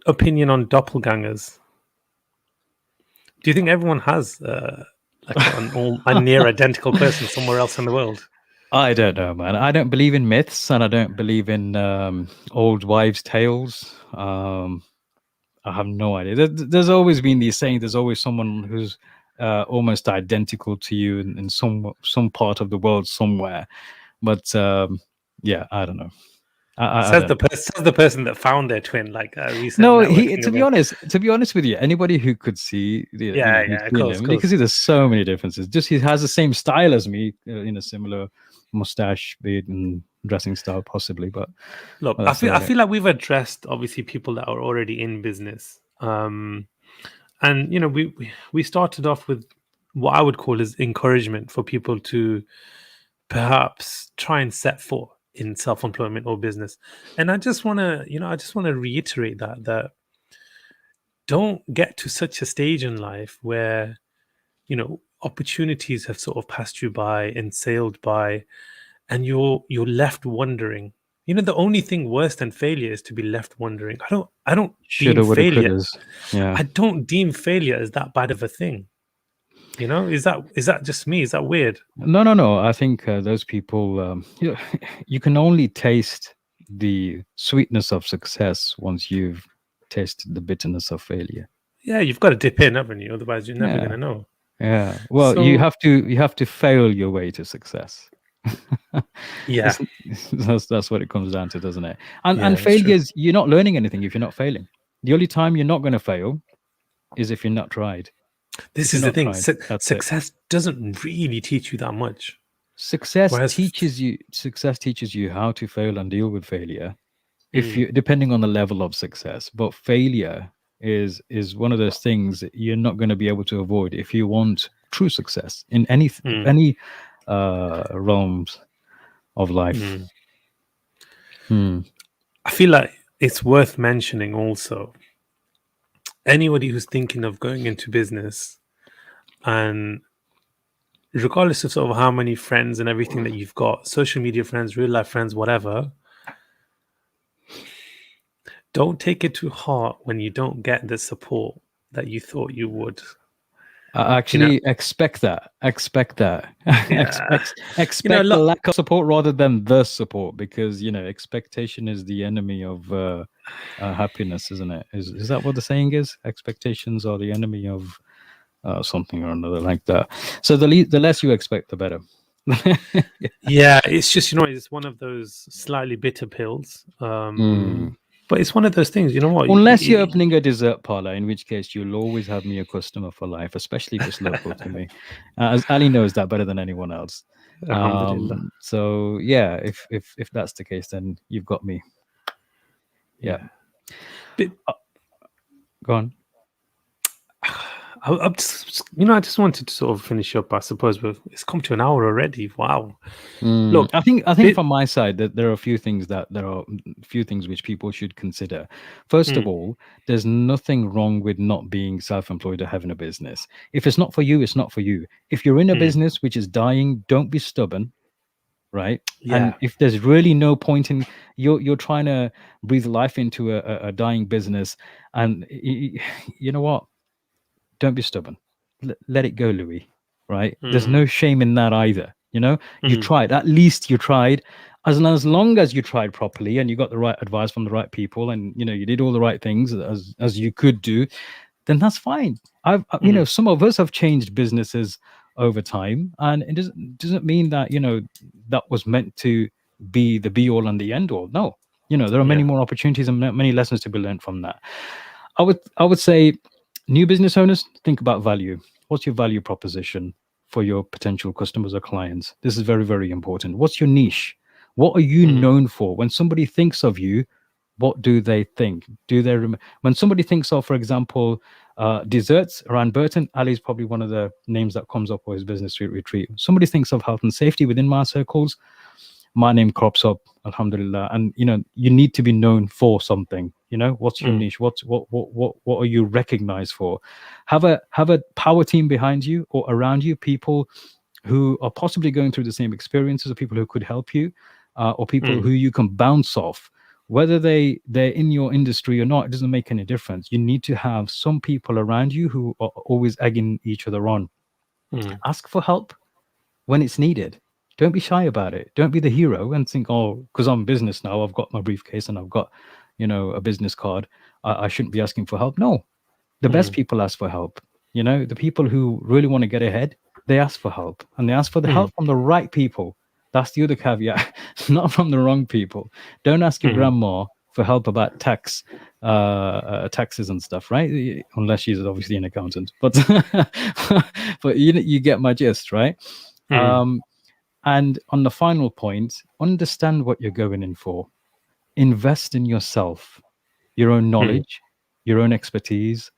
opinion on doppelgangers? Do you think everyone has like a near identical person somewhere else in the world? I don't know, man. I don't believe in myths, and I don't believe in old wives' tales. I have no idea. There's always been these saying. There's always someone who's almost identical to you in some part of the world somewhere. But yeah, I don't know. I Says don't know. says the person that found their twin like a recent No, networking to be event. honest with you, anybody who could see, Yeah, who's yeah, of seen course, him, of you can course. see there's so many differences. Just he has the same style as me, in a similar mustache, beard, and dressing style, possibly. But Look, that's I about it. feel like we've addressed obviously people that are already in business. And we started off with what I would call is encouragement for people to perhaps try and set foot in self-employment or business. And I just want to reiterate that don't get to such a stage in life where opportunities have sort of passed you by and sailed by, and you're left wondering. The only thing worse than failure is to be left wondering. I don't deem Shoulda, woulda, failure couldas. Yeah. I don't deem failure as that bad of a thing. Is that just me? Is that weird? No, no, no. I think those people, you can only taste the sweetness of success once you've tasted the bitterness of failure. Yeah, you've got to dip in, haven't you? Otherwise, you're never Yeah, gonna know. yeah. Well, you So have to fail your way to success. yeah, it's, that's what it comes down to, doesn't it? And yeah, it's true. failures, you're not learning anything if you're not failing. The only time you're not going to fail is if you're not tried. This If you're is the not thing. tried, that's it. Success doesn't really teach you that much. Success Whereas, teaches you how to fail and deal with failure, if mm, you depending on the level of success. But failure is one of those things that you're not going to be able to avoid if you want true success in mm, any realms of life. mm. Hmm. I feel like it's worth mentioning also. Anybody who's thinking of going into business, and regardless of sort of how many friends and everything that you've got, social media friends, real life friends, whatever, don't take it to heart when you don't get the support that you thought you would. I You know, actually expect that. Expect that. yeah, a Expect the lot. lack of support rather than the support, because expectation is the enemy of happiness, isn't it? Is that what the saying is? Expectations are the enemy of something or another like that. So the less you expect, the better. Yeah, it's just it's one of those slightly bitter pills. Mm. But it's one of those things. You know what? Unless you're opening a dessert parlor, in which case you'll always have me a customer for life, especially if it's local to me. As Ali knows that better than anyone else. Alhamdulillah. So yeah, if that's the case, then you've got me. Yeah, Yeah. But go on. I just, I just wanted to sort of finish up. I suppose it's come to an hour already. Wow. Look, I think bit. from my side that there are a few things which people should consider. First of Mm, all, there's nothing wrong with not being self-employed or having a business. If it's not for you, it's not for you. If you're in a mm, business which is dying, don't be stubborn. right? And Yeah. if there's really no point in you're trying to breathe life into a dying business, and you know what? Don't be stubborn. Let it go, Louis. Right? There's Mm, no shame in that either. You know, you mm, tried. At least you tried. As long as you tried properly and you got the right advice from the right people, and you know you did all the right things as you could do, then that's fine. You know, mm, some of us have changed businesses over time, and it doesn't mean that you know that was meant to be the be all and the end all. No, you know, there are many yeah. more opportunities and many lessons to be learned from that. I would say, new business owners, think about value. What's your value proposition for your potential customers or clients? This is very, very important. What's your niche? What are you Mm, known for? When somebody thinks of you, what do they think? Do they when somebody thinks of, for example, desserts around Burton, Ali is probably one of the names that comes up for his business retreat. Somebody thinks of health and safety within my circles, my name crops up, alhamdulillah. And you know, you need to be known for something. You know, what's your mm, niche? What are you recognized for? Have a power team behind you or around you, people who are possibly going through the same experiences, or people who could help you, or people mm, who you can bounce off. Whether they're in your industry or not, it doesn't make any difference. You need to have some people around you who are always egging each other on. mm, Ask for help when it's needed. Don't be shy about it. Don't be the hero and think, oh, because I'm business now, I've got my briefcase and I've got, you know, a business card. I shouldn't be asking for help. No, the best mm, people ask for help. You know, the people who really want to get ahead, they ask for help, and they ask for the mm, help from the right people. That's the other caveat, not from the wrong people. Don't ask your mm, grandma for help about taxes and stuff, right? Unless she's obviously an accountant, but but you get my gist, right? mm, Um, and on the final point, understand what you're going in for. Invest in yourself, your own mm, knowledge, your own expertise,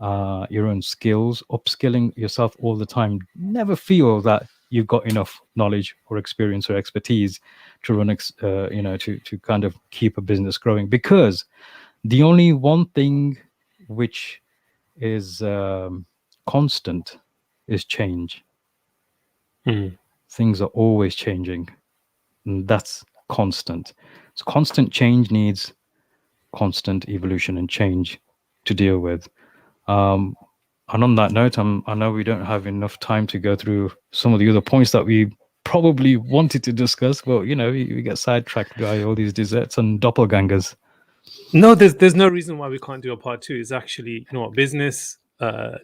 your own skills, upskilling yourself all the time. Never feel that you've got enough knowledge or experience or expertise to run, you know, to kind of keep a business growing. Because the only one thing which is constant is change. mm, Things are always changing, and that's constant. So constant change needs constant evolution and change to deal with. Um, and on that note, I know we don't have enough time to go through some of the other points that we probably wanted to discuss, but you know, we get sidetracked by all these desserts and doppelgangers. No, there's no reason why we can't do a part two. It's actually, you know what, business,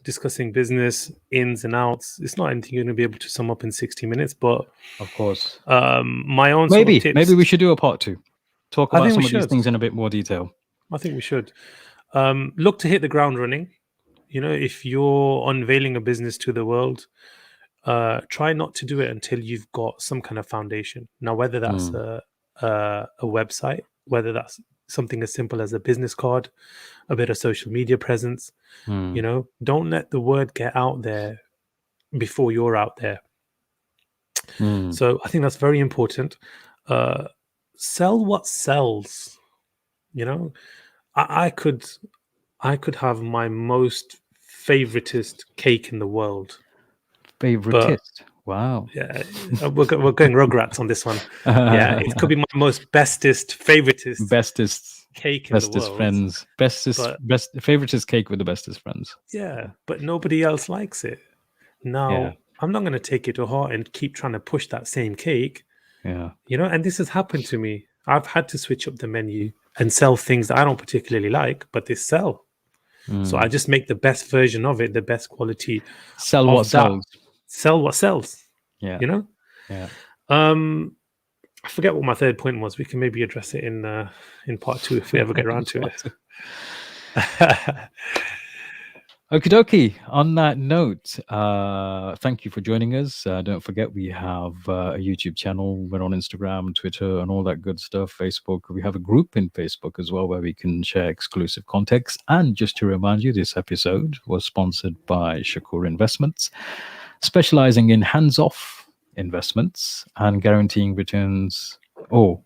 discussing business ins and outs. It's not anything you're going to be able to sum up in 60 minutes, but Of course. my own sort of Maybe we tips. should do a part two. Talk I about think we some of these should. things in a bit more detail. I think we should. Look to hit the ground running. You know, if you're unveiling a business to the world, try not to do it until you've got some kind of foundation. Now, whether that's Mm, a website, whether that's something as simple as a business card, a bit of social media presence, you mm, know, don't let the word get out there before you're out there. mm. So I think that's very important. Uh, Sell what sells. You know, I could have my most favoritist cake in the world, but Favoritist. Wow. yeah, we're going Rugrats on this one. Yeah, it could be my most favoritist bestest cake in the bestest world, friends. but Best favoritist cake with the bestest friends. yeah, but nobody else likes it. Yeah. Now, I'm not going to take it to heart and keep trying to push that same cake, Yeah. you know, and this has happened to me. I've had to switch up the menu and sell things that I don't particularly like, but they sell. So I Mm. just make the best version of it, the best quality Sell what of that. sells. Sell what sells, Yeah. you know? Yeah. Um, I forget what my third point was. We can maybe address it in part two if we ever get around to it. Okie dokie. On that note, thank you for joining us. Don't forget, we have a YouTube channel. We're on Instagram, Twitter, and all that good stuff. Facebook. We have a group in Facebook as well where we can share exclusive context. And just to remind you, this episode was sponsored by Shakur Investments, specializing in hands-off investments and guaranteeing returns. Oh,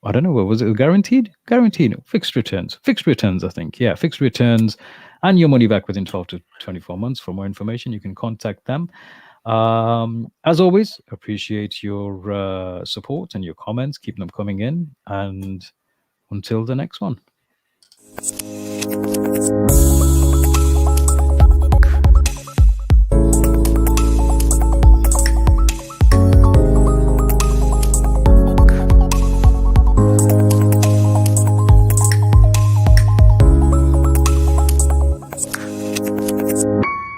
I don't know. What was it? Guaranteed? Guaranteed. Fixed returns. Fixed returns, I think. Yeah, fixed returns and your money back within 12 to 24 months. For more information, you can contact them. As always, appreciate your support and your comments. Keep them coming in. And until the next one.